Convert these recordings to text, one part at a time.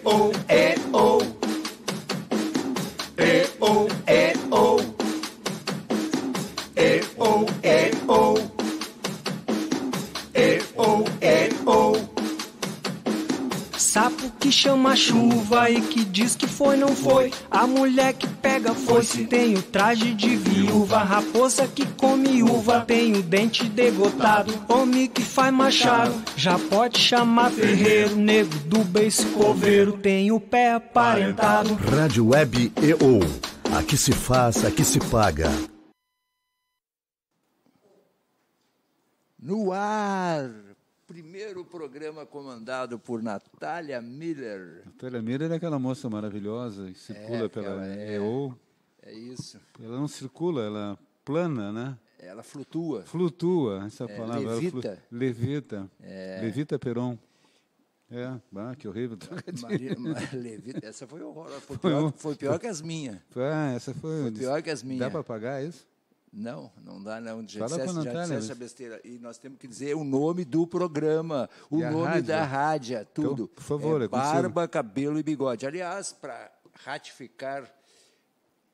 oh, é, oh. É, oh, é, oh. É, oh, é, oh. É, oh, é, oh. Sapo que chama chuva e que diz que foi, não foi. A mulher que pega foice tem o traje de viúva. Raposa que come uva tem o dente degotado. Homem que faz machado já pode chamar ferreiro. Nego do beiço coveiro tem o pé aparentado. Rádio Web EO. Aqui se faz, aqui se paga. No ar, primeiro programa comandado por Natália Miller. Natália Miller é aquela moça maravilhosa que circula pela EO. É isso. Ela não circula, ela plana, né? Ela flutua. Flutua, essa palavra. Levita. Levita. Levita Peron. Que horrível. Levita, essa foi horrorosa. Foi pior que as minhas. Essa foi pior que as minhas. Dá para pagar isso? Não dá não. Já Fala com a Natália, dissesse a besteira. E nós temos que dizer o nome do programa, o nome da rádio, tudo. Então, por favor, Barba, Cabelo e Bigode. Aliás, para ratificar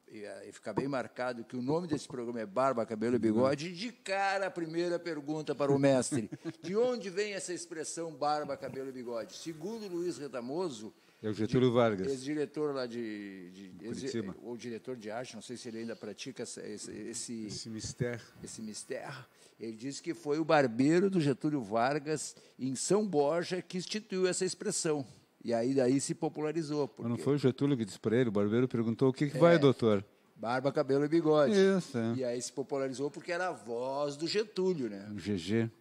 e ficar bem marcado que o nome desse programa é Barba, Cabelo e Bigode, de cara a primeira pergunta para o mestre. De onde vem essa expressão Barba, Cabelo e Bigode? Segundo Luiz Retamoso, é o Getúlio Vargas. Ex-diretor lá ou diretor de arte, não sei se ele ainda pratica esse mistério. Ele disse que foi o barbeiro do Getúlio Vargas, em São Borja, que instituiu essa expressão. E aí daí se popularizou. Mas não foi o Getúlio que disse para ele, o barbeiro perguntou, o que vai, doutor? Barba, cabelo e bigode. Isso, E aí se popularizou porque era a voz do Getúlio, né? O GG.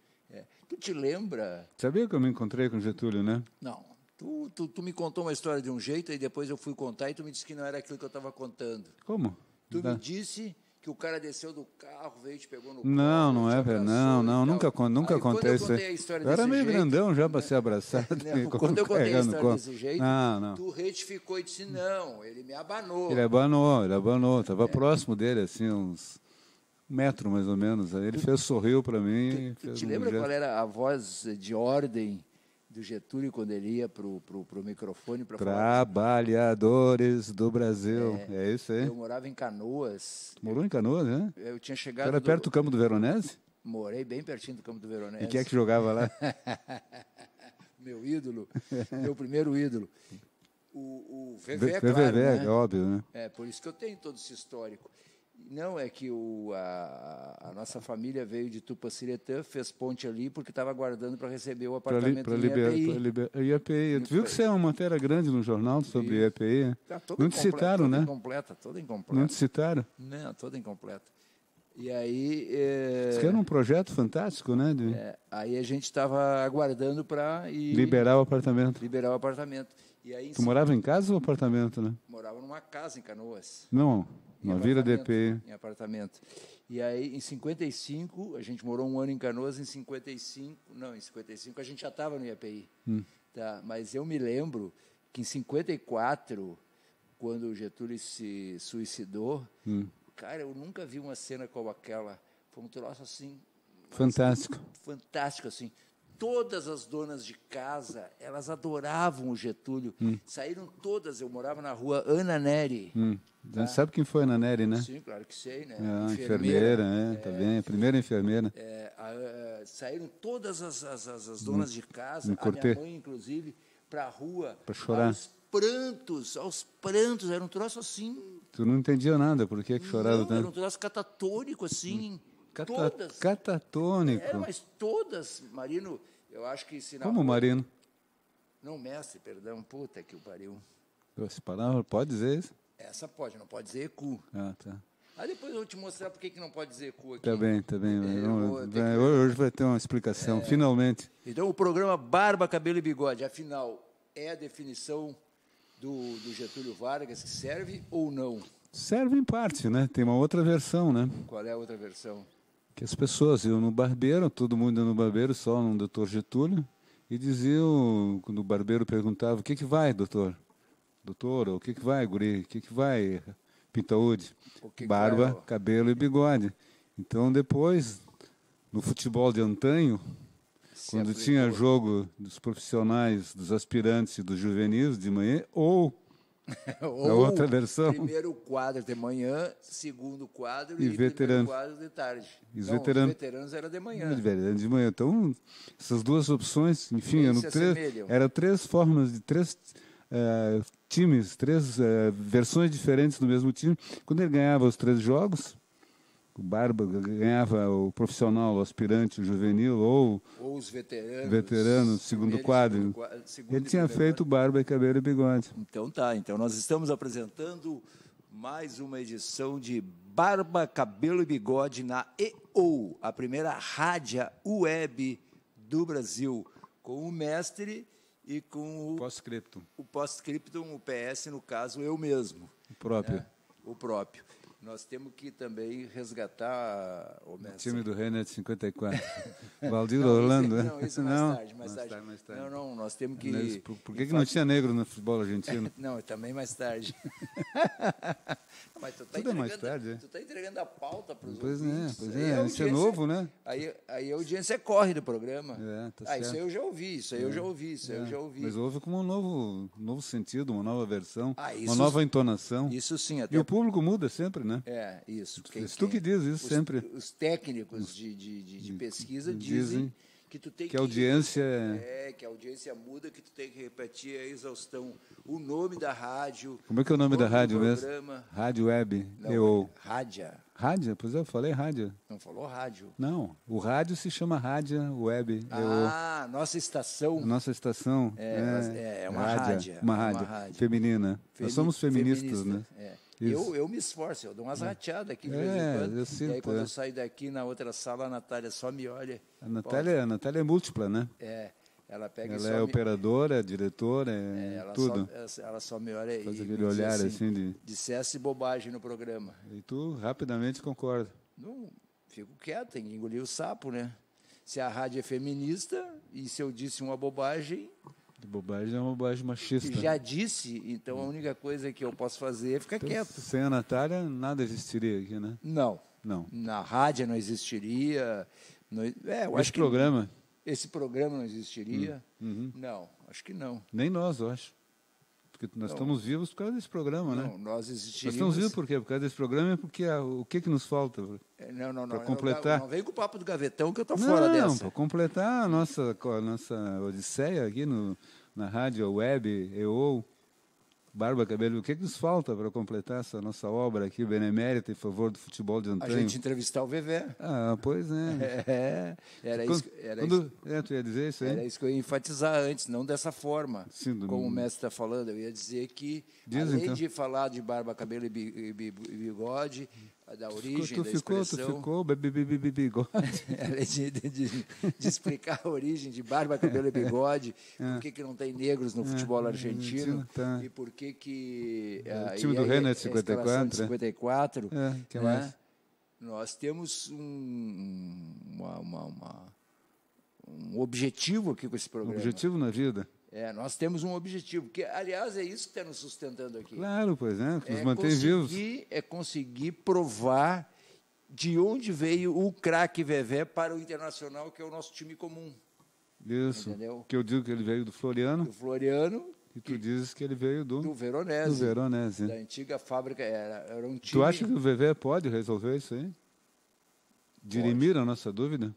Tu te lembra? Sabia que eu me encontrei com o Getúlio, né? Não. Tu me contou uma história de um jeito, e depois eu fui contar, e tu me disse que não era aquilo que eu estava contando. Como? Tu me disse que o cara desceu do carro, veio e te pegou no Não, colo, não é, não, nunca contei isso. Eu era meio grandão já para ser abraçado. Quando eu contei a história desse jeito, tu retificou e disse, não, ele me abanou. Ele abanou, estava próximo dele, assim, uns 1 metro mais ou menos. Aí ele sorriu para mim. Tu te lembra qual era a voz de ordem do Getúlio quando ele ia pro microfone para falar? Trabalhadores do Brasil. É isso aí. Eu morava em Canoas. Morou em Canoas, né? Eu tinha chegado... Era perto do Campo do Veronese? Morei bem pertinho do Campo do Veronese. E quem é que jogava lá? Meu ídolo, meu primeiro ídolo. O Vevé, claro, né? É óbvio, né? É, por isso que eu tenho todo esse histórico. Não, é que a nossa família veio de Tupaciretã, fez ponte ali, porque estava aguardando para receber o apartamento em IAPI. Tu viu que isso é uma matéria grande no jornal sobre IAPI? Não te citaram, né? Toda incompleta. Não te citaram? Não, toda incompleta. E aí... Isso que era um projeto fantástico, né? Aí a gente estava aguardando para... Liberar o apartamento. E aí, tu morava em casa ou apartamento, né? Morava numa casa em Canoas. Não, na Vila de EPI. Em apartamento. E aí, em 55, a gente morou 1 ano em Canoas, em 55 a gente já estava no IAPI. Tá? Mas eu me lembro que em 54, quando o Getúlio se suicidou, cara, eu nunca vi uma cena como aquela. Foi um troço assim... Fantástico. Fantástico, assim. Todas as donas de casa, elas adoravam o Getúlio. Saíram todas. Eu morava na rua Ana Nery. Tá? Sabe quem foi a Ana Nery, né? Sim, claro que sei, né? Enfermeira, tá bem. A primeira enfermeira. Saíram todas as donas de casa, a minha mãe, inclusive, para a rua. Para chorar. Aos prantos. Era um troço assim... Tu não entendia nada, por que chorava tanto? Era um troço catatônico, assim... Todas. Catatônico. Mas todas, Marino, eu acho que... Como Marino? Não, mestre, perdão, puta que o pariu. Essa palavra, pode dizer isso? Essa pode, não pode dizer ECU. Tá. Aí depois eu vou te mostrar por que não pode dizer ECU aqui. Tá bem. Hoje vai ter uma explicação, finalmente. Então, o programa Barba, Cabelo e Bigode, afinal, é a definição do Getúlio Vargas que serve ou não? Serve em parte, né? Tem uma outra versão, né? Qual é a outra versão? Que as pessoas iam no barbeiro, todo mundo ia no barbeiro, só no doutor Getúlio, e diziam, quando o barbeiro perguntava, o que vai, doutor? Doutor, o que vai, guri? O que vai, pintaúde? Barba, cabelo e bigode. Então, depois, no futebol de antanho, quando tinha jogo dos profissionais, dos aspirantes e dos juvenis de manhã, ou Ou a outra versão. Primeiro quadro de manhã, segundo quadro E e primeiro veteranos. quadro de tarde. E os Não, veteranos. os veteranos era de manhã. De manhã. Então, essas duas opções, enfim, Eles se assemelham. eram três formas de três times, três versões diferentes do mesmo time. Quando ele ganhava os 3 jogos, o Barba ganhava o profissional, o aspirante, o juvenil ou Ou os veteranos. segundo primeiro e quadro. segundo Ele e tinha primeiro feito barba e cabelo e bigode. Então tá, então nós estamos apresentando mais uma edição de Barba, Cabelo e Bigode na EO, a primeira rádio web do Brasil, com o mestre e com Pós-scriptum. o pós-scriptum, o PS, no caso, eu mesmo. O próprio. Né? O próprio. Nós temos que também resgatar o mestre. Time do Renner de 54. Valdir Não, Orlando, não, isso mais tarde. Mais tarde. Não, nós temos que... Mas por que não tinha negro no futebol argentino? Não, também mais tarde. Mas tu tá Tudo é mais entregando- tarde, é. Tu está entregando a pauta para os Pois ouvintes. é, Aí a isso é audiência- novo, né? Aí a audiência corre do programa. Tá Isso aí certo. eu já ouvi, isso aí eu já ouvi, isso aí eu já ouvi. Mas houve como um novo sentido, uma nova versão, Isso- uma nova entonação. Isso sim, até... E o público muda sempre, né? É, isso. Tu que diz isso sempre. Os técnicos de pesquisa dizem dizem que tu tem que a audiência que a audiência muda, que tu tem que repetir a exaustão. O nome da rádio. Como é que é o nome da do rádio mesmo? programa. Rádio Web. Não, rádia. Rádio? Pois eu falei rádio. Não falou rádio. Não, o rádio se chama Rádio Web. Ah, nossa estação. A nossa estação É uma rádio. Uma é rádio feminina. Nós somos feministas, né? É. Isso. Eu me esforço, eu dou umas rateadas aqui de vez É, em quando. eu sinto, e aí, quando é. eu saio daqui na outra sala, a Natália só me olha. A Natália é múltipla, né? Ela pega e Ela só é me... operadora, diretora, ela tudo. Ela só me olha Faz e aquele me diz olhar assim de... dissesse bobagem no programa. E tu rapidamente concorda. Não, fico quieto, tem que engolir o sapo, né? Se a rádio é feminista e se eu disse uma bobagem, Bobagem é uma bobagem machista. que já disse, então a única coisa que eu posso fazer é ficar quieto. Sem a Natália, nada existiria aqui, né? Não. Não. Na rádio não existiria. Eu acho Esse que programa, esse programa não existiria. Não, acho que não. nem nós, eu acho. Porque nós estamos vivos por causa desse programa, né? Não, nós Nós existiríamos. estamos vivos por quê? Por causa desse programa é porque o que nos falta? Não. Pra completar. Não vem com o papo do gavetão que eu tô fora dessa. Para completar a nossa odisseia aqui na rádio web, EO, Barba Cabelo, o que nos falta para completar essa nossa obra aqui, benemérita em favor do futebol de A antanho? gente entrevistar o Vevé. Ah, pois é. Era Tu ia dizer isso aí? Era isso que eu ia enfatizar antes, não dessa forma. Sim, como o mestre está falando, eu ia dizer que, além então. de falar de barba, cabelo e bigode, da origem, da Tu expressão, ficou, bigode. além de explicar a origem de barba, cabelo e bigode, por que não tem negros no futebol argentino, tá. e por que O time do Renner de a escalação de 54, 54, que né? mais? Nós temos um objetivo aqui com esse programa. Objetivo na vida. Nós temos um objetivo, que, aliás, é isso que está nos sustentando aqui. Claro, pois é, que nos mantém vivos. É conseguir provar de onde veio o craque Vevé para o Internacional, que é o nosso time comum. Isso. Entendeu? Que eu digo que ele veio do Floriano Do Floriano, e tu dizes que ele veio do Veronese. do Veronese. Da antiga fábrica, era um time... Tu acha que o VV pode resolver isso aí? Dirimir a nossa dúvida?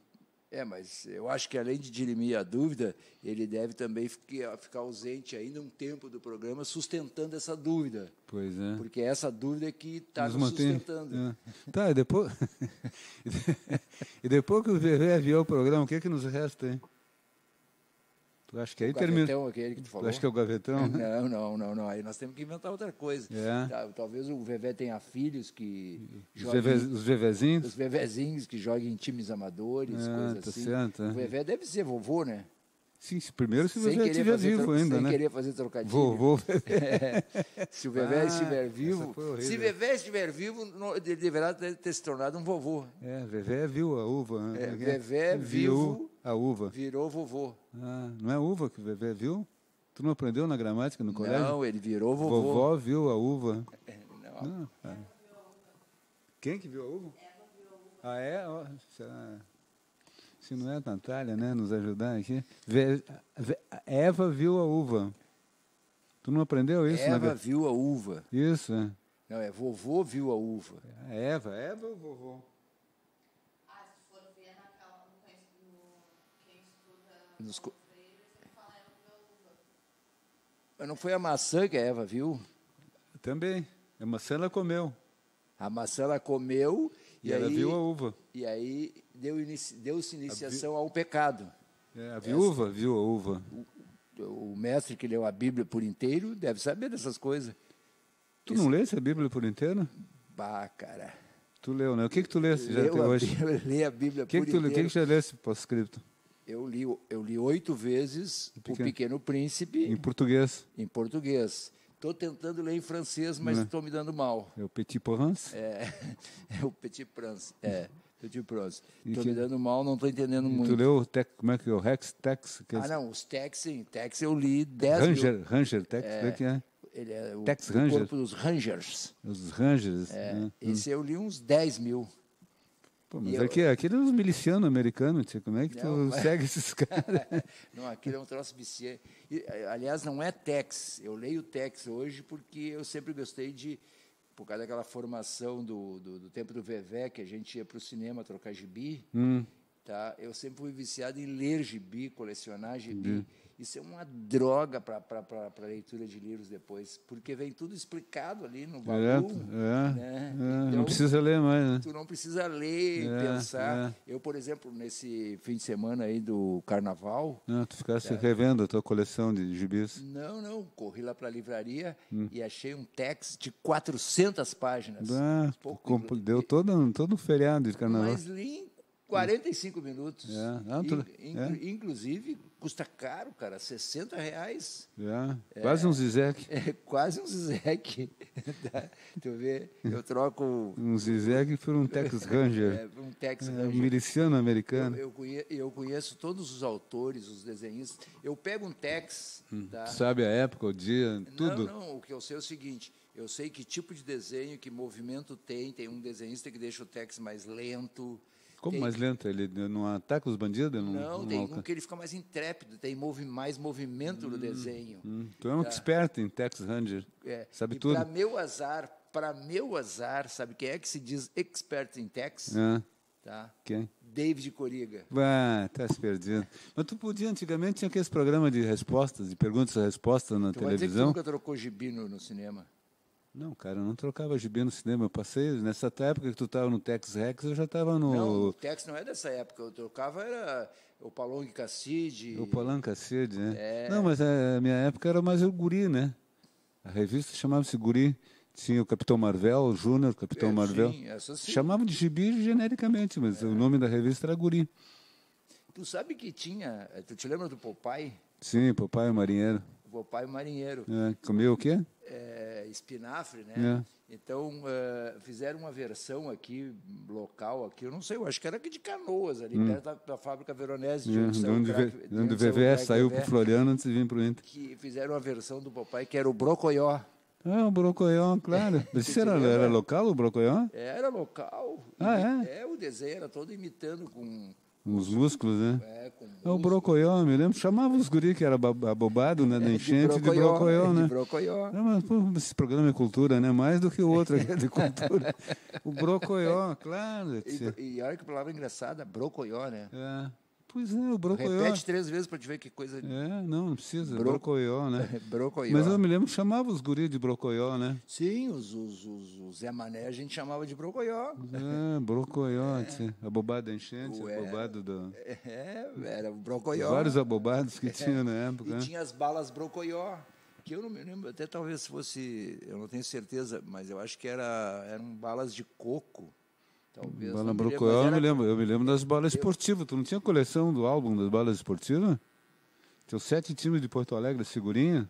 Mas eu acho que, além de dirimir a dúvida, ele deve também ficar ausente ainda um tempo do programa, sustentando essa dúvida. Pois é. Porque é essa dúvida que está nos mantém. sustentando. Tá, e depois... e depois que o VV aviou o programa, o que nos resta, hein? Tu acha que aí O termina? gavetão, aquele que tu falou? Tu acha que é o gavetão? Não. Aí nós temos que inventar outra coisa. Talvez o Vevé tenha filhos que Os vevezinhos? Os vevezinhos que jogam em times amadores, coisas tá assim. certo, O Vevé deve ser vovô, né? Sim, primeiro se o Sem VV querer estiver fazer vivo ainda, sem né? querer fazer trocadilho. Vovô. Se o Vevé estiver vivo, essa foi horrível. se Vevé estiver vivo, ele deverá ter se tornado um vovô. Vevé viu a uva. Né? Vevé vivo a uva. virou vovô. Não é uva que o Vevé viu? Tu não aprendeu na gramática no colégio? Não, ele virou vovô. Vovó viu a uva. Não. Quem que viu a uva? Ah, é? Se não é a Natália, né, nos ajudar aqui. Eva viu a uva. Tu não aprendeu isso? Eva viu a uva. Isso, é. Não, é vovô viu a uva. Eva ou vovô? Se for ver quem estuda Nos co- Freire, ele fala Eva viu a uva. Mas não foi a maçã que a Eva viu? Também. A maçã ela comeu. A maçã ela comeu E ela aí, viu a uva. E aí deu-se iniciação ao pecado. A viúva viu a uva. O mestre que leu a Bíblia por inteiro deve saber dessas coisas. Tu não lesse a Bíblia por inteiro? Bah, cara. Tu leu, né? O que tu lesse já até Eu hoje? li a Bíblia O que por tu inteiro. já lesse pós-escrito? Eu li 8 vezes O Pequeno Príncipe Em português. em português. Estou tentando ler em francês, mas estou me dando mal. É o Petit Provence? É o Petit Prince. Petit Prince. E Estou que- me dando mal, não estou entendendo E muito. tu leu como é que é o Rex Tex? Ah, não, os Tex eu li 10 mil. Ranger Tex, como é que é? Ele é o Tex do Ranger. corpo dos Rangers. Os Rangers. né? Esse eu li uns 10 mil. Pô, mas eu- aquele é uns milicianos americanos, tia. Como é que tu Não, mas- segue esses caras? Não, aquilo é um troço viciante. Aliás, não é Tex. Eu leio Tex hoje porque eu sempre gostei por causa daquela formação do tempo do Vevé, que a gente ia para o cinema trocar gibi, tá? Eu sempre fui viciado em ler gibi, colecionar gibi. Isso é uma droga para a leitura de livros depois, porque vem tudo explicado ali no valor. Né? Não Então, precisa ler mais, né? tu não precisa ler e pensar. Eu, por exemplo, nesse fim de semana aí do Carnaval, Não, tu ficasse revendo a tua coleção de gibis. não, corri lá para a livraria e achei um Tex de 400 páginas. Ah, Pouco, deu todo um feriado de carnaval. mas li em 45 minutos. Inclusive, custa caro, cara, R$60. Quase um Zizek. É quase um Zizek. Tu vê, eu troco Um Zizek por um Tex Ranger. um Tex Um Ranger. miliciano americano. Eu conheço todos os autores, os desenhistas. Eu pego um Tex, tá? Tu sabe a época, o dia, tudo. Não, o que eu sei é o seguinte, eu sei que tipo de desenho, que movimento tem um desenhista que deixa o Tex mais lento. Como tem- mais lento? Ele não ataca os bandidos? Não, tem um que ele fica mais intrépido, tem mais movimento no desenho. Tu é um expert em Tex Ranger. Sabe tudo. Para meu azar, sabe quem é que se diz expert em Tex? Tá? Quem? David Coriga. Tá se perdido. Mas tu podia, antigamente tinha aqueles programas de respostas, de perguntas e respostas na Tu vai dizer que tu televisão. nunca trocou gibi no cinema? Não, cara, eu não trocava gibi no cinema. Eu passei, nessa época que tu estava no Tex Rex, eu já estava no... Não, o Tex não é dessa época. Eu trocava era o Palong Casside. O Palanca Cid, né? Não, mas a minha época era mais o Guri, né? A revista chamava-se Guri. Tinha o Capitão Marvel, o Júnior, Capitão Marvel. Sim, essa sim. Chamavam de gibi genericamente, mas o nome da revista era Guri. Tu sabe que tinha... Tu te lembra do Popeye? Sim, Papai o Marinheiro. O Popeye Marinheiro. Comeu o quê? Espinafre, né? Então, fizeram uma versão aqui, local aqui, eu não sei, eu acho que era aqui de Canoas, ali perto da fábrica Veronese. De onde o VV saiu para o Floriano antes de vir para o Inter. Que fizeram uma versão do Popeye que era o Brocoió. O Brocoió, claro. Mas isso era local, o Brocoió? Era local. O desenho era todo imitando com... Uns músculos, né? com O Brocoió, me lembro. Chamava os guri que era abobado, né? Da enchente de Brocoió, né? De Brocoió. Mas, pô, esse programa é cultura, né? Mais do que o outro aqui é de cultura. O Brocoió, claro. E olha que palavra engraçada, Brocoió, né? Pois é, o Brocoió. Repete 3 vezes para te ver que coisa... Não precisa. Brocoió, né? Brocoió. Mas eu me lembro que chamava os guri de Brocoió, né? Sim, os Zé Mané a gente chamava de Brocoió. Brocoió, abobado da enchente, abobado do... Era o Brocoió. Vários abobados que tinha na época. E né? tinha as balas Brocoió, que eu não me lembro, até talvez fosse, eu não tenho certeza, mas eu acho que eram balas de coco. Talvez. Bala Brocoió, eu me lembro das balas esportivas. Tu não tinha coleção do álbum das balas esportivas? Tinha 7 times de Porto Alegre, figurinha?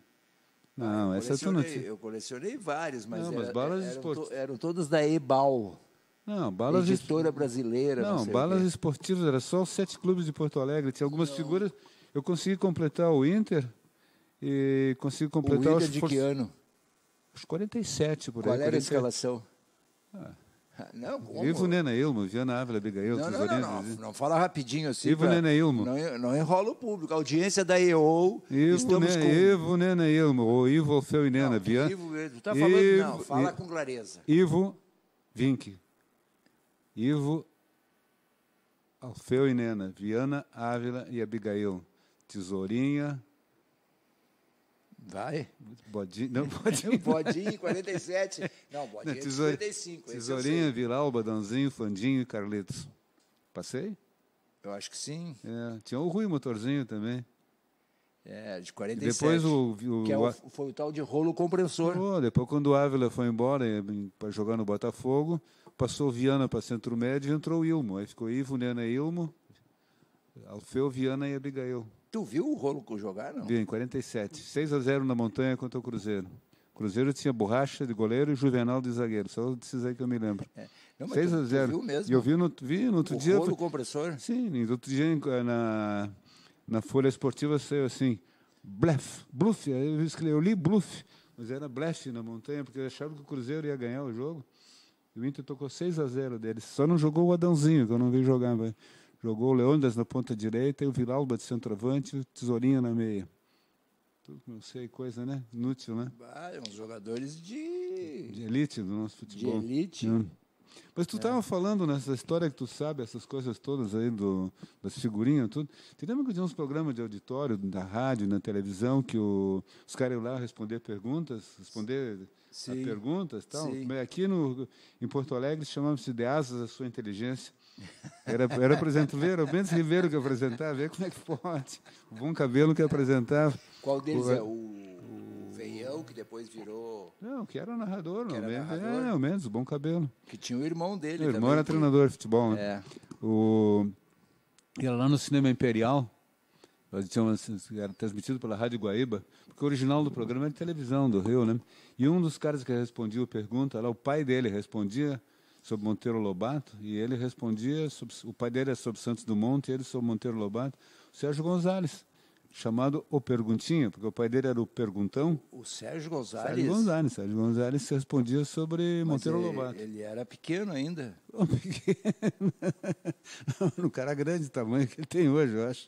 Não, essa tu não tinha. Eu colecionei vários, mas, balas esportivas. Eram todas da Ebal. Não, balas editora brasileira. Não, balas esportivas, era só os 7 clubes de Porto Alegre. Tinha algumas figuras. Eu consegui completar o Inter e consegui completar o Inter de que ano? Os 47, por aí. Qual era a escalação? Não, como? Ivo, Nena, Ilmo, Viana Ávila, Abigail, Não, Tesourinha. não fala rapidinho assim. Ivo, Nena, Ilmo. Não enrola o público. A audiência da EO. Ivo, Estamos com... Ivo, Nena, Ilmo. Ou Ivo, Alfeu e Nena, Não, Viana. Ivo, tu tá falando... Ivo, não, fala com clareza. Ivo, Vink. Ivo, Alfeu e Nena, Viana, Ávila e Abigail. Tesourinha, Vai. Bodinho, não, Bodinho. Bodinho, 47. Não, Bodinho é 55. esse eu Tesourinha, sei. Vilau, Badãozinho, Fandinho e Carlitos. Passei? Eu acho que sim. É, tinha o Rui Motorzinho também. É, de E 47. depois que foi o tal de rolo compressor. depois quando o Ávila foi embora para jogar no Botafogo, passou o Viana para Centro Médio e entrou o Ilmo. Aí ficou Ivo, Nena e Ilmo, Alfeu, Viana e Abigail. Tu viu o rolo jogar, não? Vi, em 47. 6-0 na Montanha contra o Cruzeiro. O Cruzeiro tinha Borracha de goleiro e Juvenal de zagueiro. Só desses aí que eu me lembro. Não, mas tu 6-0. viu mesmo? E eu vi no outro O dia. rolo compressor? Sim, no outro dia na Folha Esportiva saiu assim, bluff. Eu li bluff, mas era blefe na Montanha, porque eu achava que o Cruzeiro ia ganhar o jogo. E o Inter tocou 6-0 deles. Só não jogou o Adãozinho, que eu não vi jogar. Mas jogou o Leônidas na ponta direita e o Vilalba de centroavante e o Tesourinha na meia. Tudo, não sei, coisa, né? Inútil, né? Uns jogadores de elite do nosso futebol. elite. Mas tu estava falando nessa história que tu sabe, essas coisas todas aí das figurinhas, tudo. Te lembra que tinha uns programas de auditório, da rádio, na televisão, que os caras iam lá responder perguntas, a perguntas e tal? Sim. Aqui em Porto Alegre chamava-se De Asas à Sua Inteligência. Era apresentador, era o Mendes Ribeiro que apresentava, vê como é que pode. O Bom Cabelo que apresentava. Qual deles é o Veião, que depois virou... Não, que era narrador. Que era Mendes, narrador? o Mendes, o Bom Cabelo. Que tinha o irmão dele O irmão também. era treinador de futebol, né? É. Ia lá no Cinema Imperial, era transmitido pela Rádio Guaíba, porque o original do programa era de televisão do Rio, né? E um dos caras que respondia a pergunta, lá, o pai dele respondia sobre Monteiro Lobato, e ele respondia, o pai dele é sobre Santos Dumont, e ele sobre Monteiro Lobato, o Sérgio Gonzalez, chamado O Perguntinha, porque o pai dele era o Perguntão. O Sérgio Gonzalez? Sérgio Gonzalez respondia sobre Monteiro Lobato. Ele era pequeno ainda. Pequeno. Um cara grande tamanho que ele tem hoje, eu acho.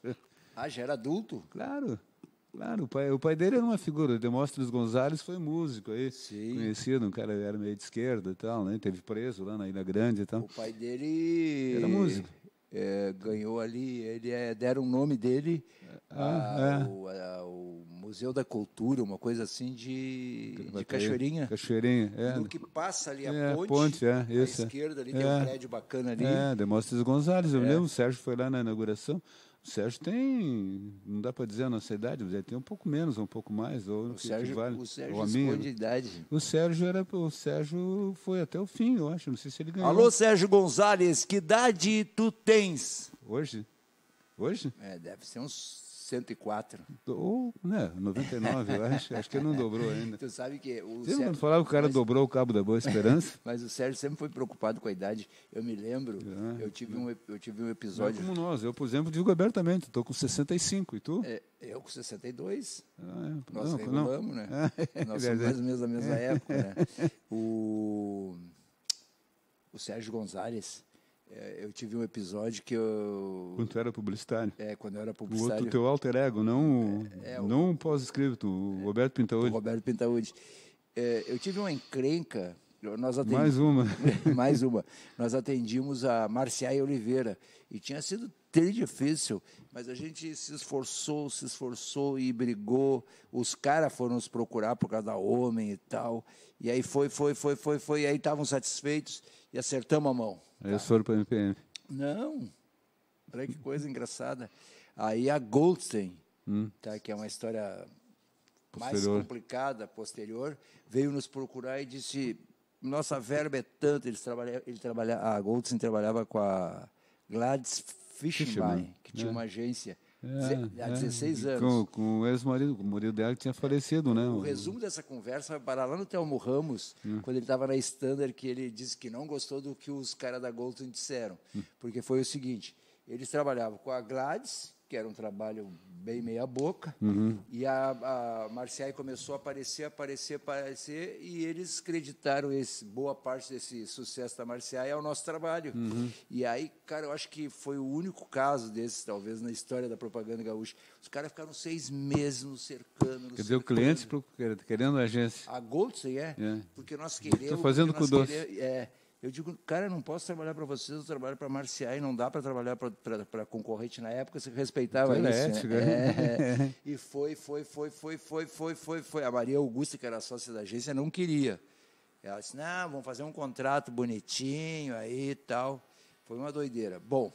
Ah, já era adulto? Claro. O pai dele era uma figura. Demóstenes Gonzalez foi músico aí, Sim. conhecido, um cara era meio de esquerda e tal, né? Teve preso lá na Ilha Grande e tal. O pai dele... Era músico. Ganhou ali, deram o nome dele ao Museu da Cultura, uma coisa assim de Cachoeirinha. Cachoeirinha, No que passa ali a É, ponte, à isso. esquerda ali tem um prédio bacana ali. Demóstenes Gonzalez, eu lembro, o Sérgio foi lá na inauguração. O Sérgio tem, não dá para dizer a nossa idade, mas ele tem um pouco menos, um pouco mais. Ou O Sérgio ou a minha. esconde idade. O Sérgio foi até o fim, eu acho. Não sei se ele ganhou. Alô, Sérgio Gonzalez, que idade tu tens? Hoje? Deve ser uns 104. Ou, 99, eu acho. Acho que ele não dobrou ainda. Tu sabe que o Você não Sérgio... falava que o cara dobrou o cabo da Boa Esperança? Mas o Sérgio sempre foi preocupado com a idade. Eu me lembro, eu tive um Não é episódio... como nós. Eu, por exemplo, digo abertamente, estou com 65. E tu? Eu com 62. Ah, Nós regulamos, né? Nós somos mais ou menos da mesma época, né? O Sérgio Gonzalez, eu tive um episódio que eu... Quando tu era publicitário. Quando eu era O publicitário. outro teu alter ego, não o pós-escrito, o Roberto O Pintaúdi. Roberto Pintaúdi. Eu tive uma encrenca. Nós atendimos, Mais uma. mais uma. Nós atendimos a Marciai Oliveira. E tinha sido difícil, mas a gente se esforçou e brigou. Os caras foram nos procurar por causa da homem e tal. E aí foi. E aí estavam satisfeitos e acertamos a mão. Aí eles foram para a MPM. Não. Olha que coisa engraçada. Aí a Goldstein, que é uma história mais Posterior. complicada, posterior, veio nos procurar e disse: nossa verba é tanto. A Goldstein trabalhava com a Gladys Fischenbein, que tinha uma agência há 16 anos. Com o ex-marido, o marido dela que tinha falecido, né? O resumo dessa conversa vai parar lá no Telmo Ramos, quando ele estava na Standard, que ele disse que não gostou do que os caras da Goldstein disseram. Porque foi o seguinte: eles trabalhavam com a Gladys, que era um trabalho bem meia boca, e a Marciai começou a aparecer, e eles acreditaram boa parte desse sucesso da Marciai ao nosso trabalho. E aí, cara, eu acho que foi o único caso desses, talvez, na história da propaganda gaúcha. Os caras ficaram 6 meses nos cercando. Quer dizer, o cliente querendo a agência. A Goldsen, É. porque nós queremos... Tô fazendo porque com nós doce. eu digo, cara, eu não posso trabalhar para vocês, eu trabalho para a Marciai, não dá para trabalhar para concorrente. Na época, você respeitava Tudo isso. ética, né? E foi. A Maria Augusta, que era sócia da agência, não queria. Ela disse, não, vamos fazer um contrato bonitinho aí e tal. Foi uma doideira. Bom,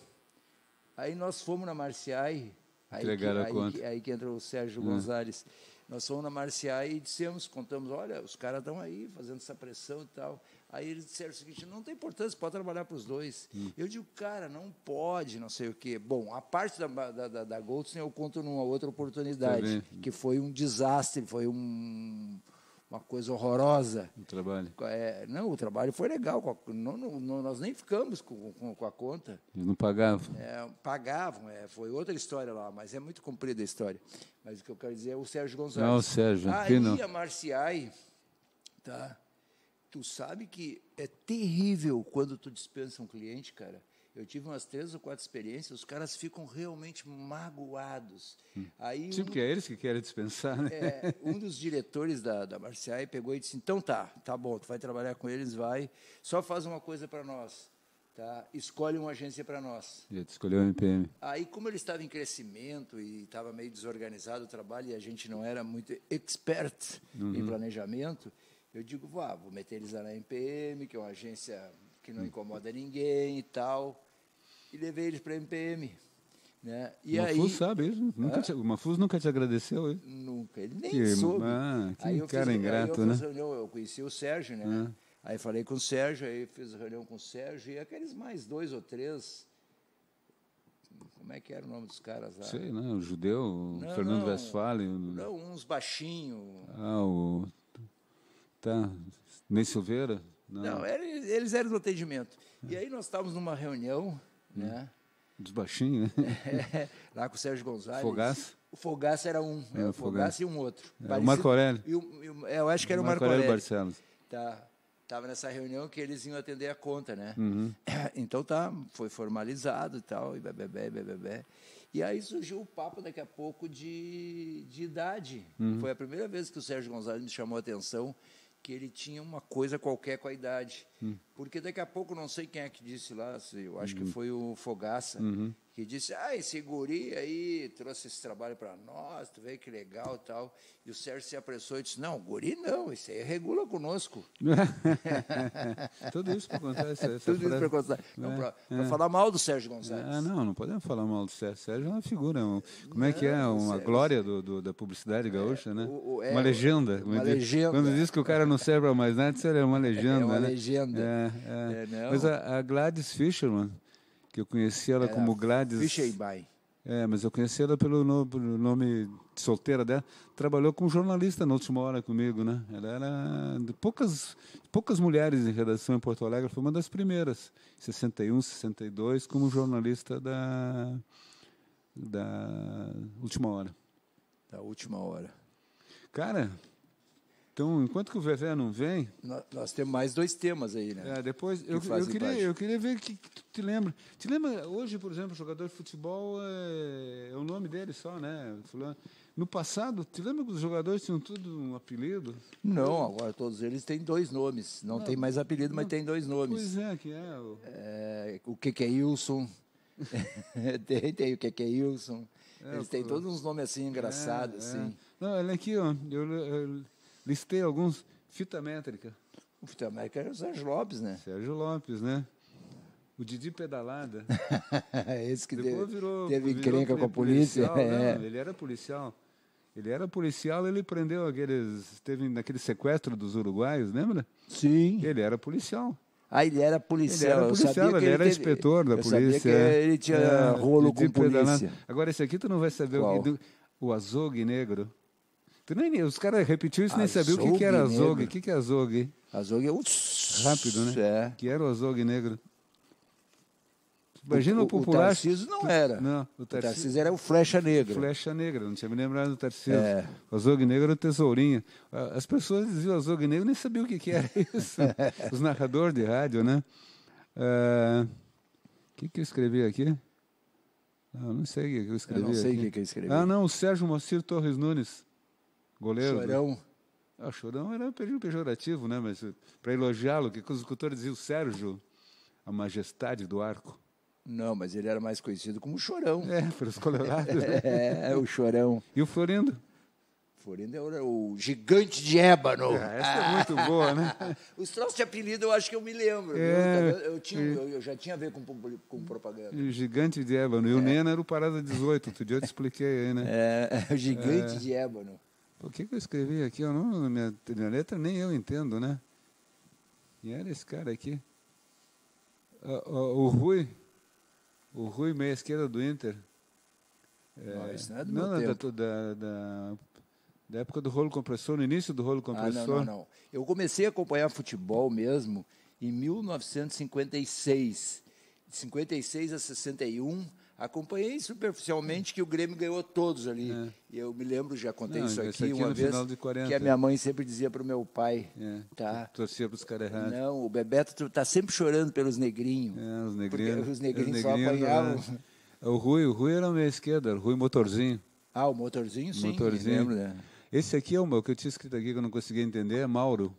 aí nós fomos na Marciai, Entregaram a conta. aí que entra o Sérgio Gonzalez. Nós fomos na Marciai e contamos, olha, os caras estão aí fazendo essa pressão e tal. Aí eles disseram o seguinte, não tem importância, pode trabalhar para os dois. Eu digo, cara, não pode, não sei o quê. Bom, a parte da Goldsen eu conto numa outra oportunidade, que foi um desastre, foi uma coisa horrorosa. O trabalho. Não, o trabalho foi legal, nós nem ficamos com a conta. Eles não pagavam. Pagavam, foi outra história lá, mas é muito comprida a história. Mas o que eu quero dizer é o Sérgio Gonzalez. Não, o Sérgio. Aí a Marciai, tá? Tu sabe que é terrível quando tu dispensa um cliente, cara. Eu tive umas 3 ou 4 experiências, os caras ficam realmente magoados. Aí Tipo que é eles que querem dispensar, né? um dos diretores da Marciai pegou e disse, então tá bom, tu vai trabalhar com eles, vai, só faz uma coisa para nós, tá? Escolhe uma agência para nós. Já escolheu o MPM. Aí, como ele estava em crescimento e estava meio desorganizado o trabalho e a gente não era muito expert em planejamento, eu digo, vou meter eles lá na MPM, que é uma agência que não incomoda ninguém e tal, e levei eles para a MPM. Né? E o Mafuz aí, sabe isso? O Mafuz nunca te agradeceu? Hein? Nunca, ele nem soube. Que cara ingrato, né? Eu conheci o Sérgio, né? Aí falei com o Sérgio, aí fiz reunião com o Sérgio, e aqueles mais 2 ou 3, como é que era o nome dos caras lá? Sei, né? O Judeu, o Fernando Westphalen. Não, uns baixinhos. Tá, Ney Silveira? Não, eles eram do atendimento. E aí nós estávamos numa reunião, né? Dos baixinhos, né? Lá com o Sérgio Gonzalez. Fogaça? O Fogaça era um, o Fogaça e um outro. O Marco Aurélio. Eu acho que era o Marco Aurélio. Barcelos. Estava nessa reunião que eles iam atender a conta, né? Então foi formalizado e tal, e bebê. E aí surgiu o papo daqui a pouco de idade. Foi a primeira vez que o Sérgio Gonzalez me chamou a atenção que ele tinha uma coisa qualquer com a idade. Porque daqui a pouco, não sei quem é que disse lá, eu acho que foi o Fogaça, que disse, esse guri aí trouxe esse trabalho para nós, tu vê que legal e tal. E o Sérgio se apressou e disse, não, guri não, isso aí regula conosco. Tudo isso para contar essa Tudo isso para contar. Para falar mal do Sérgio Gonzalez. Não podemos falar mal do Sérgio. Sérgio é uma figura, como é que é? Uma glória da publicidade gaúcha, né? Uma legenda. Uma legenda. Quando diz que o cara não serve para mais nada, isso é uma legenda. É uma né? legenda. Mas a Gladys Fischerman, que eu conheci ela como Gladys... Fischerbein. Mas eu conheci ela pelo nome de solteira dela. Trabalhou como jornalista na Última Hora comigo, né? Ela era de poucas mulheres em redação em Porto Alegre. Foi uma das primeiras, 61, 62, como jornalista da Última Hora. Da Última Hora. Cara, então, enquanto que o Vevé não vem... Nós temos mais 2 temas aí, né? Depois, eu queria ver que tu te lembra. Te lembra, hoje, por exemplo, jogador de futebol é o nome dele só, né? Fulano. No passado, te lembra que os jogadores tinham tudo um apelido? Não, agora todos eles têm 2 nomes. Não tem mais apelido, mas tem 2 nomes. Pois que é. O que é Wilson? tem o que é Wilson. Eles têm todos uns nomes assim, engraçados. Assim. Não, olha aqui, ó. Eu listei alguns. Fita métrica. O fita métrica era o Sérgio Lopes, né? Sérgio Lopes, né? O Didi Pedalada. Esse que depois teve encrenca com a polícia. Não, ele era policial. Ele prendeu teve naquele sequestro dos uruguaios, lembra? Sim. Ele era policial. Ele era policial. Ele era inspetor da polícia. Eu sabia que ele tinha rolo com polícia. Agora, esse aqui tu não vai saber o azogue negro. Os caras repetiram isso e nem sabiam o que era azogue. O que é azogue? Azogue é o... Rápido, né? Que era o azogue negro. Imagina o popular. O Tarcísio não era. Não, o Tarcísio era o Flecha Negra. Flecha Negra, não tinha me lembrado do Tarcísio. É. O Azougue Negro era o Tesourinha. As pessoas diziam Azougue Negro, nem sabiam o que era isso. Os narradores de rádio, né? O que eu escrevi aqui? Não sei o que eu escrevi. Eu não sei aqui. o que eu escrevi. Não, o Sérgio Moacir Torres Nunes, goleiro. Chorão. O Chorão era um pejorativo, né? Mas para elogiá-lo, que os escutores diziam, Sérgio, a majestade do arco. Não, mas ele era mais conhecido como Chorão. Pelos colorados. Né? O Chorão. E o Florindo? Florindo era o gigante de ébano. Essa é muito boa, né? Os troços de apelido eu acho que eu me lembro. Eu já tinha a ver com propaganda. E o gigante de ébano. E o Nena era o Parada 18. Outro dia eu te expliquei aí, né? O gigante de ébano. O que eu escrevi aqui? Minha letra nem eu entendo, né? E era esse cara aqui. O Rui, meia esquerda do Inter. Não, isso não é do meu tempo. Da época do rolo compressor, no início do rolo compressor. Não. Eu comecei a acompanhar futebol mesmo em 1956. De 56 a 61, acompanhei superficialmente que o Grêmio ganhou todos ali. E eu me lembro, já contei isso aqui uma vez, que a minha mãe sempre dizia para o meu pai. Torcia para os caras errados. Não, o Bebeto está sempre chorando pelos negrinhos. Os negrinhos. Porque os negrinhos só apanhavam. O Rui era o meia esquerda, o Rui Motorzinho. O Motorzinho, sim. Motorzinho. Lembro, né? Esse aqui é o que eu tinha escrito aqui, que eu não conseguia entender, é Mauro.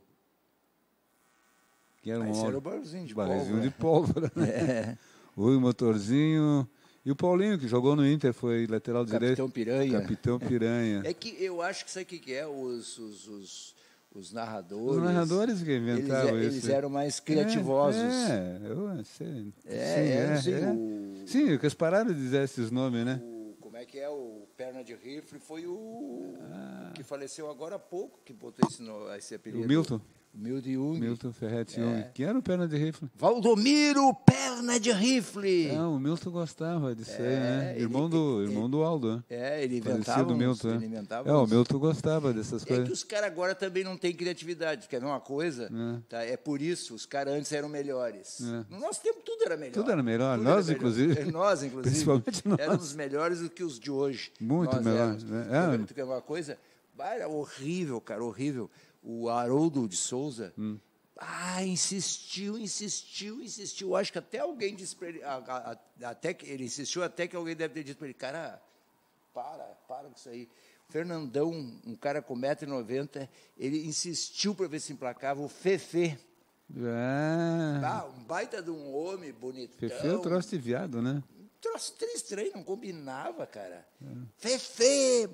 Que era esse era o barulhinho de pólvora. Né? O Rui Motorzinho. E o Paulinho, que jogou no Inter, foi lateral direito. Capitão Piranha. É que eu acho que sabe o que é? Os narradores. Os narradores que inventavam isso. Eles eram mais criativosos. Eu sei. Sim, porque eles pararam de dizer esses nomes, né? Como é que é? O Perna de Rifle foi o que faleceu agora há pouco, que botou esse apelido. O Milton. Milton Ferretti Jung. Que era o Perna de Rifle? Valdomiro Perna de Rifle. O Milton gostava disso aí, né? Irmão do Aldo. Né? Ele inventava. O Milton gostava dessas coisas. É que os caras agora também não têm criatividade. Quer ver uma coisa? Tá? É por isso, os caras antes eram melhores. No nosso tempo tudo era melhor. Tudo era melhor. Nós, inclusive. Nós, inclusive. Principalmente nós. Éramos melhores do que os de hoje. Muito melhor. Tu quer ver uma coisa? Era horrível, cara, horrível. O Haroldo de Souza insistiu. Acho que até alguém disse para ele, até que ele insistiu, até que alguém deve ter dito para ele, cara, para com isso aí. Fernandão, um cara com 1,90 m, ele insistiu para ver se emplacava o Fefê. Um baita de um homem bonitão. Fefê é o troço de viado, né? Troço estranho, não combinava, cara. Fefê!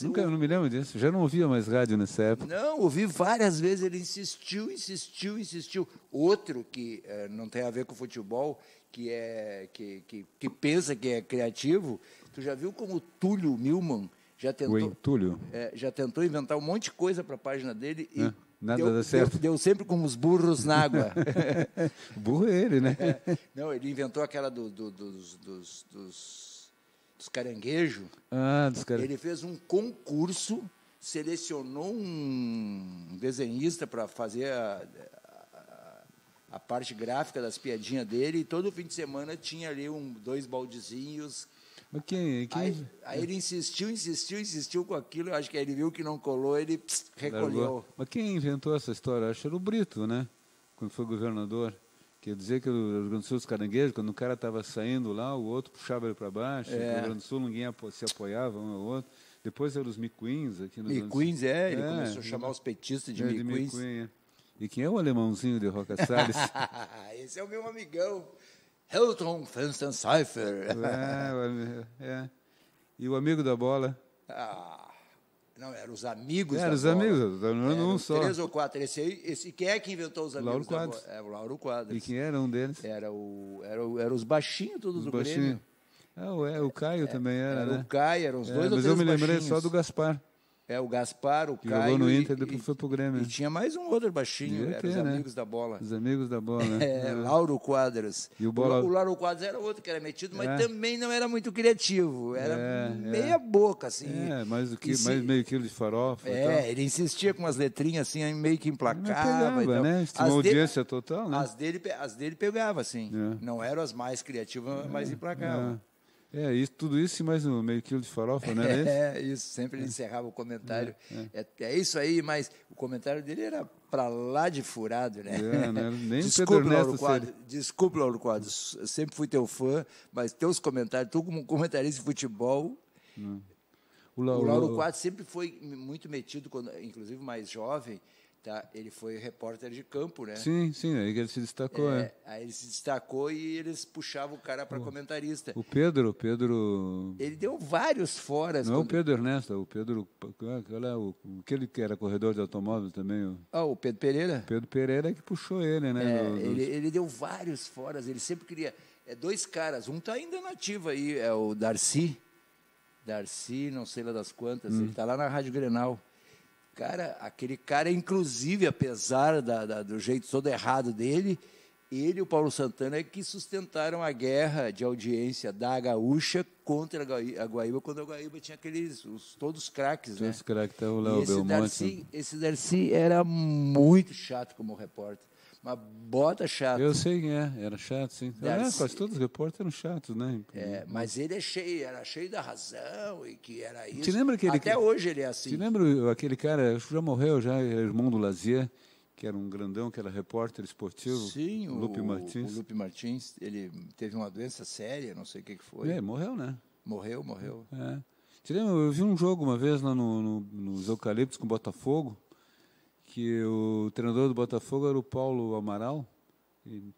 Eu não me lembro disso. Já não ouvia mais rádio nessa época. Não, ouvi várias vezes. Ele insistiu. Outro que não tem a ver com futebol, que pensa que é criativo. Tu já viu como o Túlio Milman já tentou? Túlio? Já tentou inventar um monte de coisa para a página dele e nada dá certo. Deu sempre com os burros na água. Burro é ele, né? Não, ele inventou aquela dos caranguejos. Dos caranguejos. Ele fez um concurso, selecionou um desenhista para fazer a parte gráfica das piadinhas dele, e todo fim de semana tinha ali 2 baldezinhos. Aí ele insistiu com aquilo, eu acho que ele viu que não colou, ele recolheu. Mas quem inventou essa história? Acho que era o Brito, né? Quando foi governador. Quer dizer que o Rio Grande do Sul, os caranguejos, quando o cara estava saindo lá, o outro puxava ele para baixo, no Rio Grande do Sul ninguém se apoiava um ao outro. Depois eram os miquins aqui no Rio Grande do Sul. Ele começou a chamar os petistas de miquins. E quem é o alemãozinho de Roca Salles? Esse é o meu amigão. Hilton Fenstenseifer. E o amigo da bola? Não, eram os amigos da bola. Eram os amigos, um só. 3 ou 4. Quem é que inventou os amigos da bola? O Lauro Quadros. E quem era um deles? Era os baixinhos todos do Grêmio. O Caio também era, né? O Caio, eram os 2 ou 3 Mas eu me lembrei baixinhos. só do Gaspar. o Gaspar, o Que Caio. jogou no Inter, depois foi pro Grêmio. E tinha mais um outro baixinho, Devia eram os ter, né? amigos da bola. Os amigos da bola, né? Lauro Quadras. E o Bola- o Lauro Quadras era outro que era metido, mas É. também não era muito criativo. Era meia boca, assim. Mais, E se- mais meio quilo de farofa e tal. ele insistia com umas letrinhas assim, aí meio que Mas emplacava. pegava, e tal. né? Estimou As dele- audiência total, né? As dele pegava, assim. É. Não eram as mais criativas, mas emplacavam. Isso, tudo isso e mais um meio quilo de farofa, né? Isso, sempre ele encerrava o comentário. É isso aí, mas o comentário dele era para lá de furado, né? Né? Nem o Desculpe, Pedro Lauro Ernesto Quadros, desculpe, Lauro Quadros, eu sempre fui teu fã, mas teus comentários, tu como comentarista de futebol, O o Lauro Quadros sempre foi muito metido, inclusive mais jovem, tá? Ele foi repórter de campo, né? Sim, aí que ele se destacou, Aí ele se destacou e eles puxavam o cara para comentarista. O Pedro... Ele deu vários foras. Não é o Pedro Ernesto, é o Pedro... Aquele que era corredor de automóvel também, O Pedro Pereira. Pedro Pereira que puxou ele, né? Ele deu vários foras, ele sempre queria... dois caras, um está ainda nativo aí, é o Darcy, não sei lá das quantas, ele está lá na Rádio Grenal. Cara, aquele cara, inclusive, apesar do jeito todo errado dele, ele e o Paulo Santana é que sustentaram a guerra de audiência da Gaúcha contra a Guaíba, quando a Guaíba tinha todos os craques, né? Esse cara que tá o E Léo Belmonte. esse Darcy era muito chato como repórter. Uma bota chata. Eu sei quem era chato, sim. Darcy. Quase todos os repórteres eram chatos, né? Mas ele era cheio da razão e que era isso. Te lembra aquele Até hoje ele é assim. Te lembra aquele cara, acho que já morreu, já era irmão do Lazier, que era um grandão, que era repórter esportivo? Sim, o Lupe Martins. O Lupe Martins, ele teve uma doença séria, não sei o que foi. Morreu, né? Morreu. Te lembra, eu vi um jogo uma vez lá nos Eucaliptos com o Botafogo, que o treinador do Botafogo era o Paulo Amaral.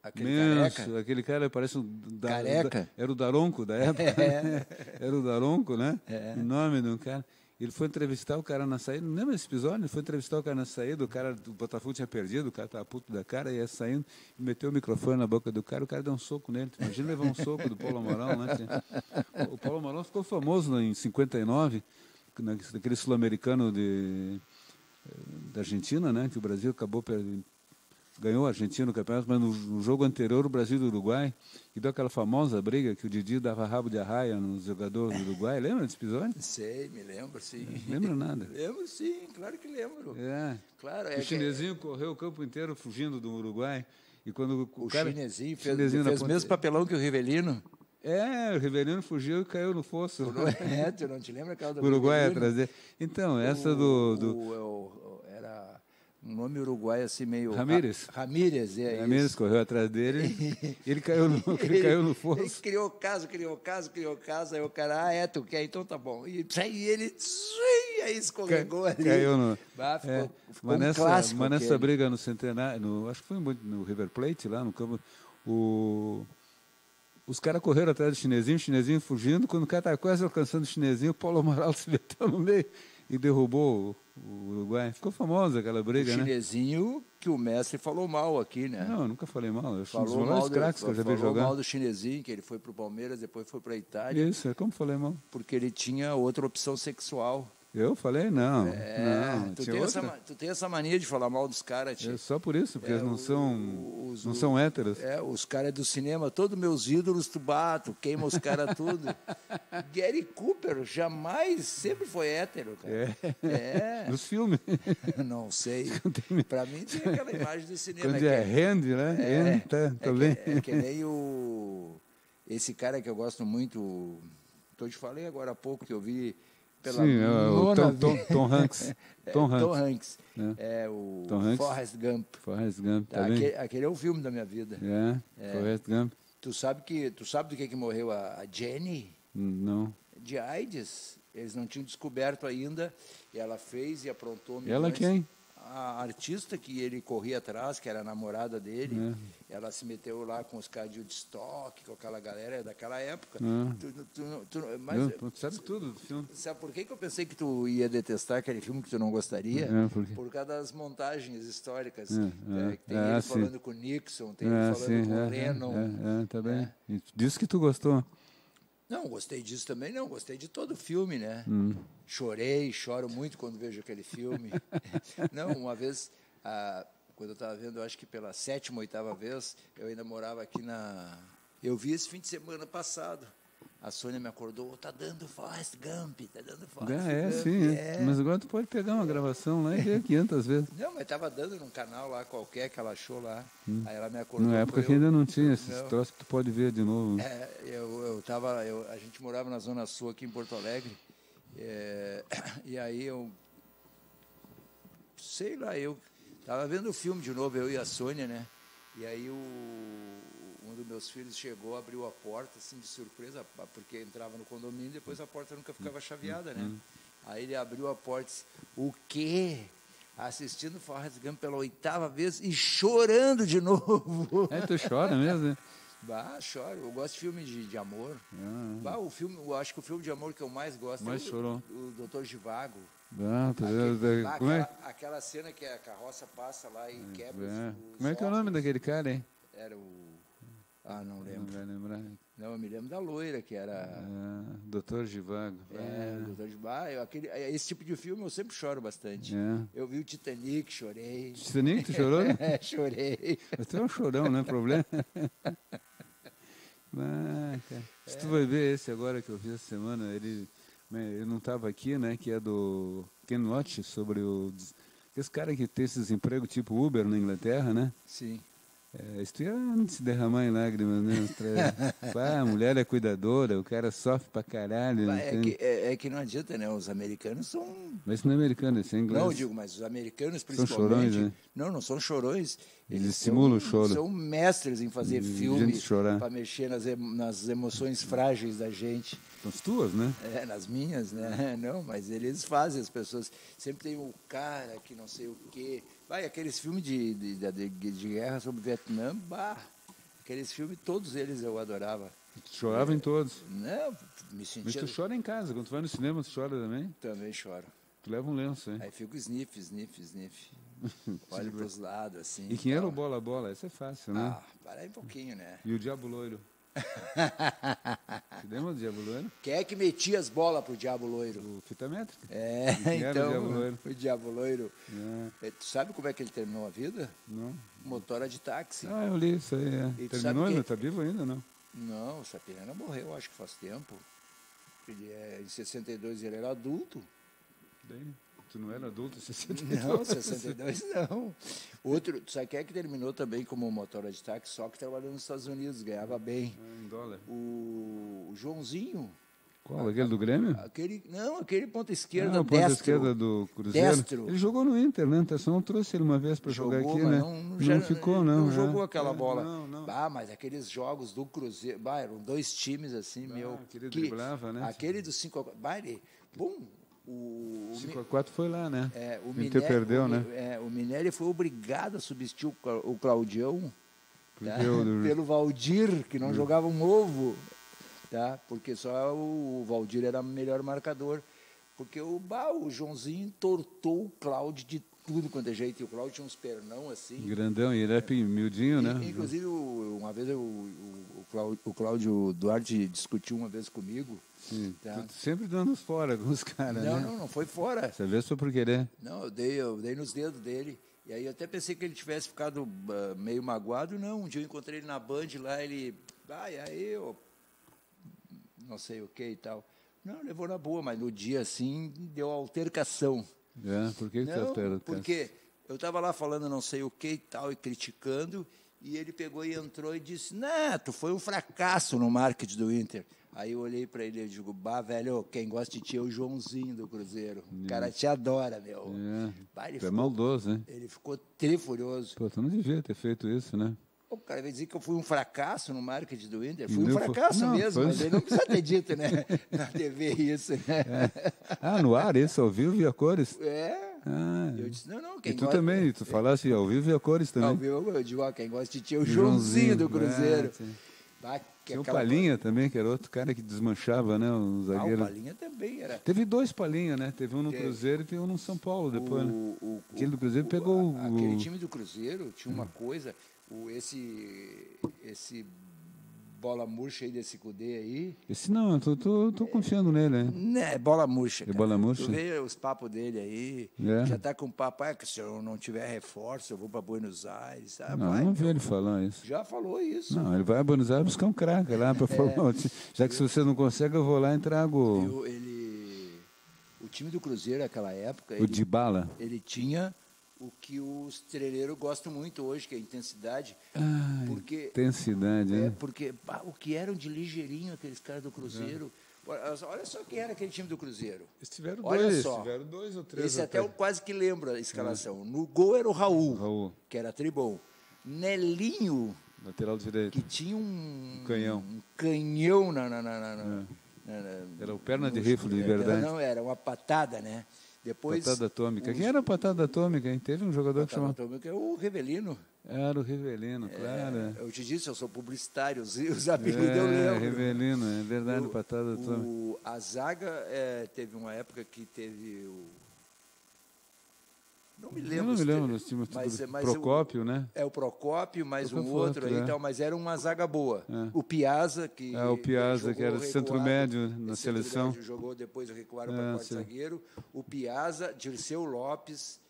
Aquele cara parece careca. Era o Daronco da época. Era o Daronco, né? O nome do cara. Ele foi entrevistar o cara na saída, não lembra desse episódio? Ele foi entrevistar o cara na saída, o cara do Botafogo tinha perdido, o cara estava puto da cara, ia saindo, meteu o microfone na boca do cara, o cara deu um soco nele. Imagina levar um soco do Paulo Amaral, né? O Paulo Amaral ficou famoso em 59, naquele sul-americano da Argentina, né? Que o Brasil acabou ganhou a Argentina no campeonato, mas no jogo anterior, o Brasil e o Uruguai, que deu aquela famosa briga que o Didi dava rabo de arraia nos jogadores do Uruguai. Lembra desse episódio? Sei, me lembro, sim. Lembra nada? Lembro, sim, claro que lembro. Claro, o chinesinho correu o campo inteiro fugindo do Uruguai. E quando o cara, chinesinho fez o mesmo papelão que o Rivelino. O Rivelino fugiu e caiu no fosso. Tu não te lembra aquela do o Uruguai Rivelino? atrás dele. Então, essa era um nome uruguaio assim meio... Ramírez. Ramírez, Ramírez correu atrás dele, ele caiu no fosso. Ele criou caso, aí o cara, tu quer, então tá bom. E ele aí escorregou ali. Caiu no... ficou um clássico. Mas nessa briga no Centenário, acho que foi no River Plate, lá no campo, os caras correram atrás do chinesinho, o chinesinho fugindo, quando o cara estava quase alcançando o chinesinho, o Paulo Amaral se meteu no meio e derrubou o Uruguai. Ficou famosa aquela briga, né? O chinesinho que o mestre falou mal aqui, né? Não, eu nunca falei mal. Eu falou um dos craques que eu já vi jogar. Falou mal do chinesinho, que ele foi para o Palmeiras, depois foi para a Itália. Isso, como falei mal? Porque ele tinha outra opção sexual. Eu falei? Não. Tu tem essa mania de falar mal dos caras. Só por isso, porque eles não são héteros. Os caras do cinema, todos meus ídolos, tu queima os caras tudo. Gary Cooper sempre foi hétero, cara. Nos filmes. Não sei. Para mim tem aquela imagem do cinema. Quando é Randy, né? Tá bem. Que nem esse cara que eu gosto muito, que eu te falei agora há pouco, que eu vi... Sim, Tom Hanks. Tom Hanks. Tom Hanks. Forrest Gump. Forrest Gump, tá aquele é o filme da minha vida. Forrest Gump. Tu sabe do que morreu a Jenny? Não. De AIDS. Eles não tinham descoberto ainda. E ela fez e aprontou. Ela quem? A artista que ele corria atrás, que era a namorada dele, ela se meteu lá com os caras de Woodstock, com aquela galera daquela época. Mas tu sabe tudo do filme. Sabe por que eu pensei que tu ia detestar aquele filme que tu não gostaria? Por causa das montagens históricas. Que tem ele falando com Nixon, tem ele falando com Lennon. Tá bem. Disso que tu gostou. Não, gostei disso também, não. Gostei de todo o filme, né? Chorei, choro muito quando vejo aquele filme. Não, uma vez, quando eu estava vendo, eu acho que pela 7ª, 8ª vez, eu ainda morava aqui na... Eu vi esse fim de semana passado. A Sônia me acordou, tá dando Forrest Gump, tá dando Forrest Gump. Sim. Mas agora tu pode pegar uma gravação lá e ver 500 vezes. Não, mas estava dando num canal lá qualquer que ela achou lá. Aí ela me acordou. Na época que ainda não tinha esses troços que tu pode ver de novo. A gente morava na Zona Sul aqui em Porto Alegre. E aí sei lá, eu estava vendo o filme de novo, eu e a Sônia, né? E aí um dos meus filhos chegou, abriu a porta, assim, de surpresa, porque entrava no condomínio e depois a porta nunca ficava chaveada, né? Aí ele abriu a porta e disse, o quê? Assistindo Forrest Gump pela 8ª vez e chorando de novo. Tu chora mesmo, né? Bah, choro. Eu gosto de filme de amor. Bah, eu acho que o filme de amor que eu mais gosto Mais chorou. o Dr. Givago. Como é? Aquela cena que a carroça passa lá e quebra os Como é que é o nome ossos. daquele cara, hein? Era o... não Não lembro. vai lembrar. Não, eu me lembro da loira, que era... Doutor Givago. o Dr. Givago. Esse tipo de filme eu sempre choro bastante. Eu vi o Titanic, chorei. Titanic, tu chorou? Chorei. Mas tu é um chorão, não é problema? Cara. Se tu vai ver esse agora que eu vi essa semana, ele não estava aqui, né? Que é do Ken Loach, sobre esse cara que tem esses empregos tipo Uber na Inglaterra, né? Sim. Isso ia se derramar em lágrimas, né? A mulher é cuidadora, o cara sofre pra caralho. É que não adianta, né? Os americanos são... Mas isso não é americano, isso é inglês. Não, eu digo, mas os americanos, São principalmente... chorões, né? Não são chorões. Eles simulam o choro. São mestres em fazer filme gente chorar. para mexer nas emoções frágeis da gente. As tuas, né? Nas minhas, né? Não, mas eles fazem, as pessoas... Sempre tem o cara que não sei o quê... Aqueles filmes de guerra sobre o Vietnã, aqueles filmes, todos eles eu adorava. Tu chorava em todos. Não, me sentia... Mas tu chora em casa, quando tu vai no cinema, tu chora também? Também choro. Tu leva um lenço, hein? Aí fico sniff. Olho para os lados, assim. E quem era o Bola? Esse é fácil, né? Para aí um pouquinho, né? E o Diabo Loiro? Te lembra do Diabo Loiro? Quem é que metia as bolas pro Diabo Loiro? O Fita Métrica. Então, era o Diabo Loiro? o Diabo Loiro. Tu sabe como é que ele terminou a vida? Não. Motora de táxi. Eu li isso aí. E tu Terminou sabe ainda? que- Tá vivo ainda, não? Não, o Sapiranga morreu, acho que faz tempo. Em 62 ele era adulto. Daí, tu não era adulto em 62? Não, 62 não. Outro, sabe quem é que terminou também como motora de táxi, só que trabalhou nos Estados Unidos, ganhava bem. Em dólar. O Joãozinho, Qual? Aquele do Grêmio? aquele ponta esquerda, o ponta destro. esquerda do Cruzeiro. Destro. Ele jogou no Inter, né? Só não trouxe ele uma vez para jogar Jogou, aqui, mas né? não ficou, não. Não jogou aquela bola. Não. Mas aqueles jogos do Cruzeiro, eram 2 times assim, aquele driblava, né? Aquele do 5 bom, o 5x4 foi lá, né? o O Inter perdeu, né? O Minelli foi obrigado a substituir o Claudião, tá? Porque Pelo Valdir, que não jogava um ovo, tá? Porque só o Valdir era o melhor marcador. Porque o Joãozinho entortou o Cláudio de tudo quanto é jeito. E o Cláudio tinha uns pernão assim. Grandão, e ele era miudinho, né? Inclusive, uma vez o Cláudio Duarte discutiu uma vez comigo. Sim. Tá? Tu sempre dando os fora com os caras, né? Não foi fora. Essa vez foi por querer. Não, eu dei nos dedos dele. E aí eu até pensei que ele tivesse ficado meio magoado. Não, um dia eu encontrei ele na Band lá, ele... e aí eu... Não sei o que e tal. Não, levou na boa, mas no dia assim deu altercação. Por que tu Não, altera? porque eu estava lá falando não sei o que e tal, e criticando, e ele pegou e entrou e disse, tu foi um fracasso no marketing do Inter. Aí eu olhei para ele e digo, velho, quem gosta de ti é o Joãozinho do Cruzeiro. O cara te adora, meu. Ele Tu é maldoso, hein? Ele ficou trifurioso. Pô, tu não devia ter feito isso, né? O cara vai dizer que eu fui um fracasso no marketing do Inter. E Fui um não fracasso foi- não, mesmo, foi- mas ele não precisa ter dito, né? Na TV isso, né? No ar, isso, ao vivo e a cores? Eu disse, não, quem E tu gosta... também, tu falasse ao vivo e a cores também. Ao vivo, eu digo, quem gosta de ti é o Joãozinho do Cruzeiro. sim. Que Tinha o aquela- Palinha também, que era outro cara que desmanchava, né? O o zagueiro. Palinha também era... Teve 2 Palinha, né? Teve um no Teve. Cruzeiro e teve um no São Paulo depois, né? O- Aquele do Cruzeiro pegou Aquele o... time do Cruzeiro tinha uma coisa, esse bola murcha aí desse Cudê aí. Esse não, eu tô confiando nele, né? Né, bola murcha. Cara. bola murcha? Tu vê os papos dele aí. É. Já tá com papo, que se eu não tiver reforço, eu vou para Buenos Aires. Não, vai, não vi meu. ele falar isso. Já falou isso. Não, ele vai a Buenos Aires buscar um craque lá para formar o time. Já que se você não consegue, eu vou lá e trago O time do Cruzeiro naquela época, o Dybala. ele tinha o que os treleiros gostam muito hoje, que é a intensidade. Porque Intensidade, né? porque o que eram de ligeirinho aqueles caras do Cruzeiro. Olha só quem era aquele time do Cruzeiro. Eles tiveram Olha dois, só. tiveram 2 ou 3. Esse até eu quase que lembro a escalação. No gol era o Raul. Raul. Que era tribom. Nelinho, Lateral direito. que tinha um Canhão. um canhão Era o perna de rifle, de verdade. Não, era uma patada, né? Depois, Patada atômica. Quem era a patada atômica, hein? Teve um jogador que chamava... que é o Rivelino. Era o Rivelino, claro. Eu te disse, eu sou publicitário, os apelidos eu lembro. Rivelino, é verdade, patada atômica. A zaga teve uma época que teve o... Não me lembro. Eu não me lembro dos times. Procópio, né? É o Procópio, mais Procópio um outro aí, é. então, mas era uma zaga boa. O Piazza, que... o Piazza, jogou que era centro médio na centro seleção. médio, jogou, depois recuaram para quarto sim. zagueiro. O Piazza, Dirceu Lopes...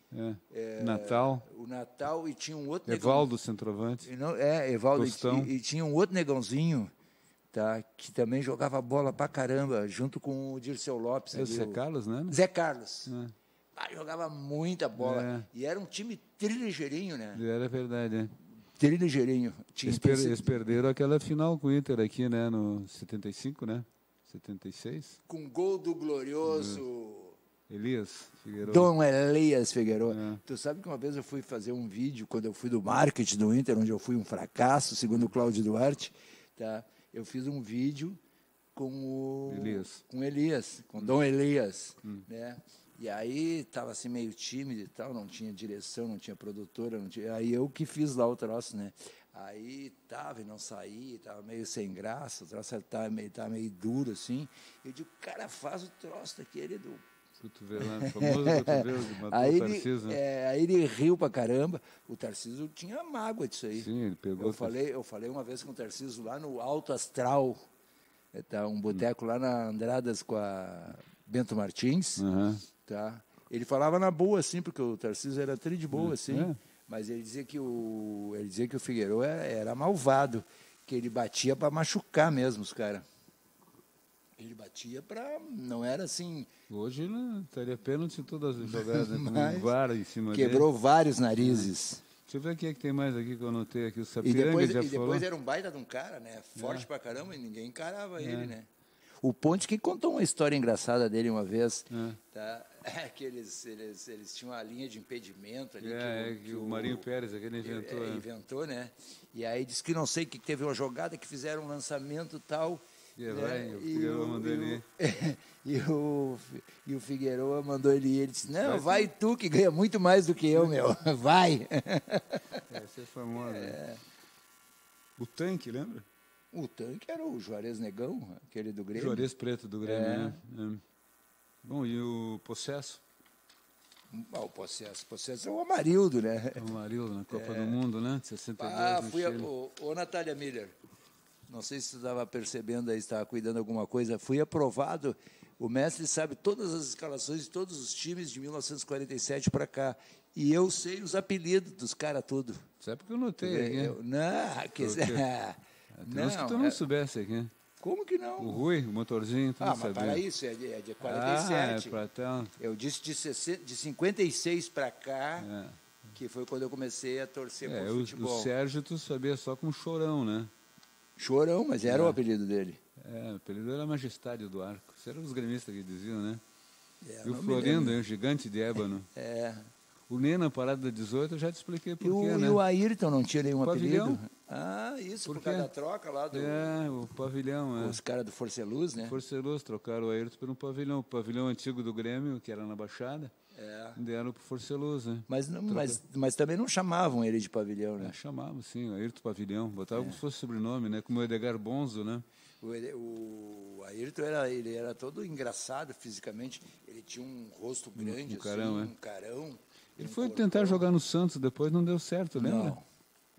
Natal. O Natal, e tinha um outro Evaldo, centroavante. Evaldo, Tostão. e tinha um outro negãozinho, tá, que também jogava bola pra caramba, junto com o Dirceu Lopes. É o Zé Carlos, né? Zé Carlos. Jogava muita bola. É. E era um time triligeirinho, né? Era verdade, é. Triligeirinho. Eles perderam aquela final com o Inter aqui, né? No 75, né? 76. Com gol do glorioso... Elias Figueiredo. Dom Elias Figueiredo. É. Tu sabe que uma vez eu fui fazer um vídeo, quando eu fui do marketing do Inter, onde eu fui um fracasso, segundo o Cláudio Duarte, tá? Eu fiz um vídeo com o Elias, com Dom Elias, né? E aí estava assim meio tímido e tal, não tinha direção, não tinha produtora, não tinha... Aí eu que fiz lá o troço, né? Aí tava e não saía, tava meio sem graça, o troço tava meio duro assim. Eu digo, cara, faz o troço daquele do cotovelando, famoso cotovelo que matou aí o Tarcísio. Aí ele riu pra caramba. O Tarcísio tinha mágoa disso aí. Sim, ele pegou. Eu falei uma vez com o Tarcísio lá no Alto Astral, tá, um boteco lá na Andradas com a Bento Martins. Tá? Ele falava na boa, assim, porque o Tarcísio era tri de boa, assim. Mas ele dizia que o Figueiredo era malvado, que ele batia para machucar mesmo os caras. Ele batia para... Não era assim... Hoje ele estaria pênalti em todas as jogadas, com um VAR em cima quebrou dele. vários narizes. Deixa eu ver o que tem mais aqui que eu anotei aqui. O E Sapiranga depois era um baita de um cara, né? Forte pra caramba, e ninguém encarava ele, né? O Ponte que contou uma história engraçada dele uma vez, tá? Que eles tinham uma linha de impedimento ali. Que o Marinho Pérez, aquele inventou. Inventou, né? E aí disse que não sei que teve uma jogada que fizeram um lançamento e tal. E o Figueiredo mandou ele ir. Ele disse, não, vai tu que ganha muito mais do que eu, meu. Vai. Essa é famosa. O Tanque, lembra? O Tanque era o Juarez Negão, aquele do Grêmio. Juarez Preto do Grêmio, né? Bom, e o Possesso? O Possesso é o Amarildo, né? O Amarildo, na Copa do Mundo, né? De 62, fui ô Natália Miller. Não sei se você estava percebendo aí, estava cuidando de alguma coisa. Fui aprovado. O mestre sabe todas as escalações de todos os times de 1947 para cá. E eu sei os apelidos dos caras tudo. Sabe porque eu notei aqui? Não, que tu não soubesse aqui. Como que não? O Rui, o motorzinho, tu não mas sabia. para isso, é de 47. Então. Eu disse de 56 para cá, que foi quando eu comecei a torcer por futebol. O Sérgio, tu sabia só com Chorão, né? Chorão, mas era o apelido dele. O apelido era Majestário do Arco. Isso eram os gremistas que diziam, né? É, E o Florindo, o gigante de ébano. É. O Ney na parada da 18, eu já te expliquei por quê, né? E o Ayrton não tinha nenhum Pavilhão. apelido? Ah, isso, por causa da troca lá do... o pavilhão, Os caras do Forceluz, né? Forceluz, trocaram o Ayrton pelo pavilhão. O pavilhão antigo do Grêmio, que era na Baixada, deram pro Forceluz, né? Mas também não chamavam ele de pavilhão, né? Chamavam, sim, o Ayrton Pavilhão. Botavam como se fosse sobrenome, né? Como o Edgar Bonzo, né? O Ayrton ele era todo engraçado fisicamente. Ele tinha um rosto grande, carão, um carão. Ele foi tentar jogar no Santos, depois não deu certo, lembra? Não.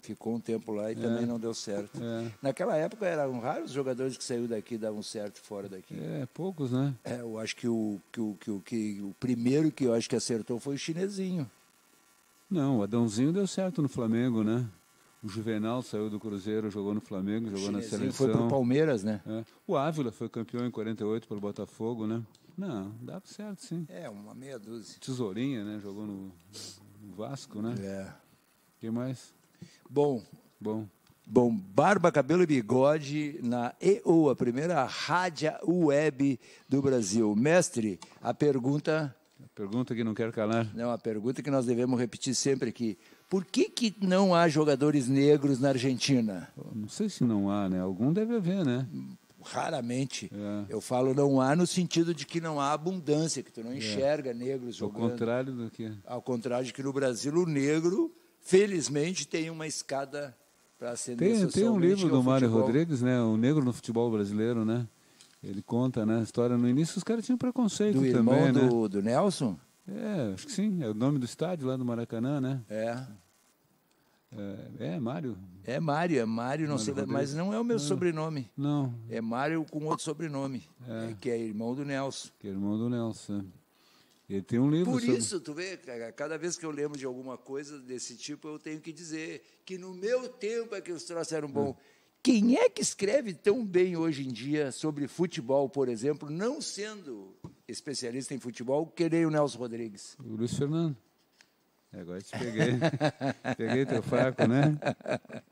Ficou um tempo lá e também não deu certo. É. Naquela época eram raros os jogadores que saíram daqui e davam certo fora daqui. Poucos, né? Eu acho que o primeiro que eu acho que acertou foi o chinesinho. Não, o Adãozinho deu certo no Flamengo, né? O Juvenal saiu do Cruzeiro, jogou no Flamengo, jogou na Chinesinho seleção. foi pro Palmeiras, né? O Ávila foi campeão em 48 pelo Botafogo, né? Não, dá certo, sim. Uma meia dúzia. Tesourinha, né? Jogou no Vasco, né? Quem mais? Bom, Bom. Barba, Cabelo e Bigode na EO, a primeira rádio web do Brasil. Mestre, a pergunta que não quero calar. Não, a pergunta que nós devemos repetir sempre aqui. Por que não há jogadores negros na Argentina? Não sei se não há, né? Algum deve haver, né? Raramente. Eu falo não há no sentido de que não há abundância, que tu não enxerga negros jogando. Ao contrário do que... Ao contrário de que no Brasil o negro, felizmente, tem uma escada para ascender. Tem um livro do Mário Rodrigues, né? O Negro no Futebol Brasileiro, né? Ele conta, né, a história. No início os caras tinham preconceito do também, irmão né? do Nelson? Acho que sim. É o nome do estádio lá do Maracanã, né? Mário. É Mário, não sei, mas não é o meu sobrenome. Não. É Mário com outro sobrenome, que é irmão do Nelson. Que é irmão do Nelson. Ele tem um livro Por sobre... isso, tu vê, cada vez que eu lembro de alguma coisa desse tipo, eu tenho que dizer que no meu tempo é que os troços eram bons. Quem é que escreve tão bem hoje em dia sobre futebol, por exemplo, não sendo especialista em futebol, que nem o Nelson Rodrigues? O Luiz Fernando. Agora te peguei. Peguei teu fraco, né?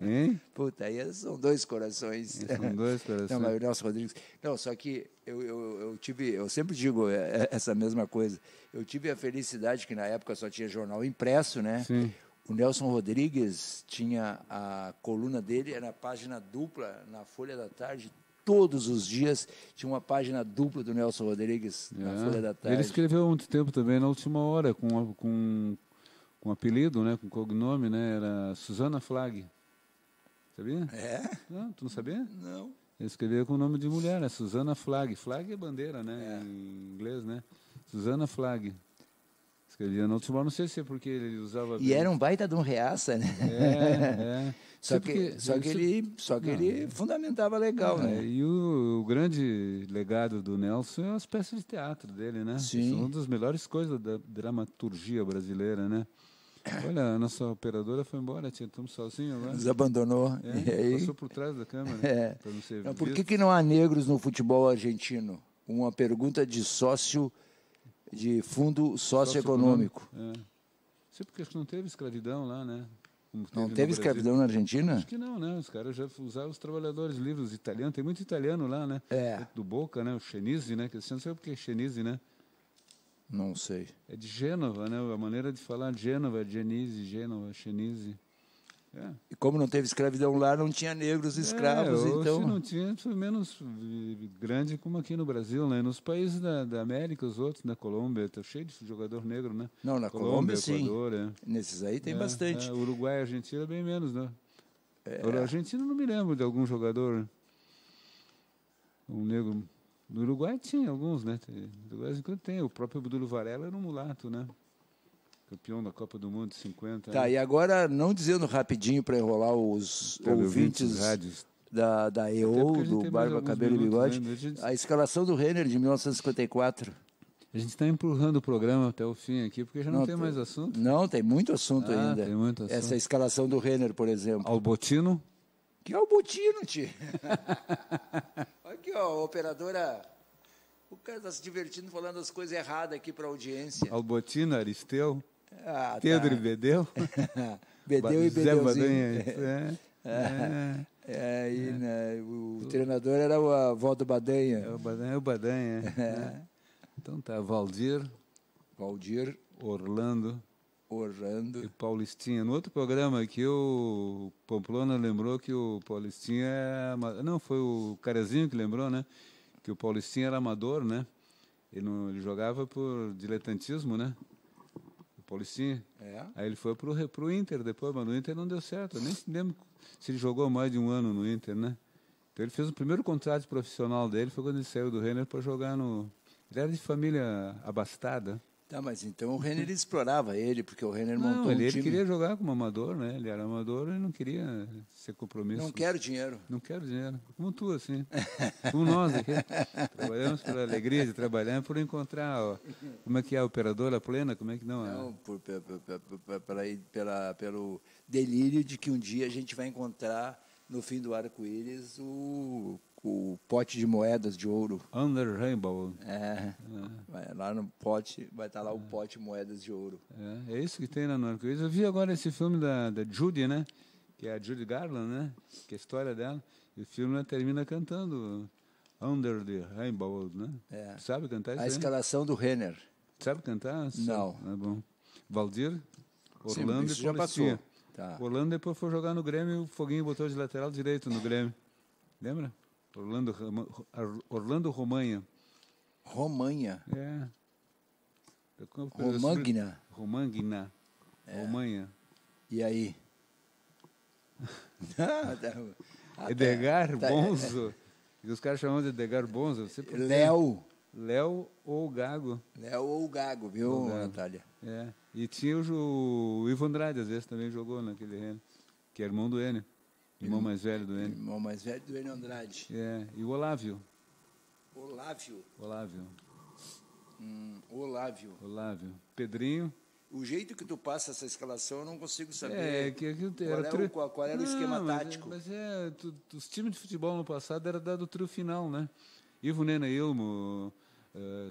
Hein? Puta, aí são dois corações. São dois corações. Não, mas o Nelson Rodrigues... Não, só que eu sempre digo essa mesma coisa. Eu tive a felicidade que na época só tinha jornal impresso, né? Sim. O Nelson Rodrigues tinha a coluna dele, era a página dupla na Folha da Tarde. Todos os dias tinha uma página dupla do Nelson Rodrigues na Folha da Tarde. Ele escreveu há muito tempo também, na última hora, com apelido, né, com cognome, né? Era Susana Flag. Sabia? Não, tu não sabia? Não. Ele escrevia com o nome de mulher, é Susana Flag. Flag é bandeira, né? Em inglês, né? Susana Flag. Escrevia no último, não sei se é porque ele usava... E era um baita de um reaça, né? Só que ele fundamentava legal, né? E o grande legado do Nelson é as peças de teatro dele, né? Sim. São uma das melhores coisas da dramaturgia brasileira, né? Olha, a nossa operadora foi embora, estamos sozinhos agora. Nos abandonou. E aí? Passou por trás da câmera. Para não ser Não, por visto. que não há negros no futebol argentino? Uma pergunta de fundo socioeconômico. Sim, porque acho que não teve escravidão lá, né? Não teve escravidão na Argentina? Acho que não, né? Os caras já usavam os trabalhadores livres italianos. Tem muito italiano lá, né? Do Boca, né? O Chenise, né? Que você não sabe porque é Chenise, né? Não sei. É de Gênova, né? A maneira de falar Gênova, Genise, Gênova, Chenise. E como não teve escravidão lá, não tinha negros escravos, então... Se não tinha, foi menos grande como aqui no Brasil, né? Nos países da América, os outros, na Colômbia, está cheio de jogador negro, né? Não, na Colômbia, Equador, sim. Nesses aí tem bastante. Uruguai e Argentina, bem menos, né? A Argentina não me lembro de algum jogador, um negro. No Uruguai tinha alguns, né? De vez em quando tem. O próprio Abdul Varela era um mulato, né? Campeão da Copa do Mundo de 50. Tá, e agora, não dizendo rapidinho para enrolar os ouvintes da EO, do Barba, Cabelo e Bigode, a escalação do Renner de 1954. A gente está empurrando o programa até o fim aqui, porque já não tem mais assunto. Não, tem muito assunto ainda. Tem muito assunto. Essa escalação do Renner, por exemplo. Albotino. Que Albotino, tio? Olha aqui, ó, a operadora... O cara está se divertindo falando as coisas erradas aqui para a audiência. Albotino, Aristeu, Pedro e Bedeu. Bedeu e Bedeuzinho. O treinador era a avó do Badanha. O Badanha. Então tá, Valdir, Orlando e Paulistinha. No outro programa aqui, o Pamplona lembrou que o Paulistinha não, foi o Carazinho que lembrou, né? Que o Paulistinha era amador, né? Ele jogava por diletantismo, né? O Paulistinha. Aí ele foi pro Inter depois, mas no Inter não deu certo. Eu nem lembro se ele jogou mais de um ano no Inter, né? Então ele fez o primeiro contrato profissional dele, foi quando ele saiu do Renner para jogar no... Ele era de família abastada. Tá, mas então o Renner explorava ele, porque o Renner montou Não, ele time. queria jogar como amador, né? Ele era amador e não queria ser compromisso. Não quero dinheiro. Não quero dinheiro. Como tu, assim. Como nós aqui. Trabalhamos pela alegria de trabalhar e por encontrar, ó, como é que é a operadora plena, como é que não é? Não, pelo delírio de que um dia a gente vai encontrar no fim do arco-íris o pote de moedas de ouro. Under Rainbow. Vai lá no pote, vai estar lá o pote de moedas de ouro. É isso que tem lá no arco-íris. Eu vi agora esse filme da Judy, né? Que é a Judy Garland, né? Que é a história dela. E o filme termina cantando Under the Rainbow, né? É. Sabe cantar isso A aí? escalação do Renner. Sabe cantar? Não. É bom. Valdir, Sim, Orlando isso e já Paulistinha. passou. Tá. Orlando depois foi jogar no Grêmio e o Foguinho botou de lateral direito no Grêmio. Lembra? Orlando Romanha. Romanha. É. Romagna. Romagna. Romanha. E aí? Edgar Bonzo. E os caras chamam de Edgar Bonzo. Você por quê? Léo ou Gago. Léo ou Gago, viu, Natália? É. E tinha o Ivo Andrade, às vezes também jogou naquele Renner, que é irmão do Enio. Irmão mais velho do Enio. Irmão mais velho do Enio Andrade. É. E o Olávio. Olávio. Olávio. Pedrinho. O jeito que tu passa essa escalação eu não consigo saber. Qual era o esquema tático. Mas os times de futebol no passado era dado o trio final, né? Ivo Nena Ilmo,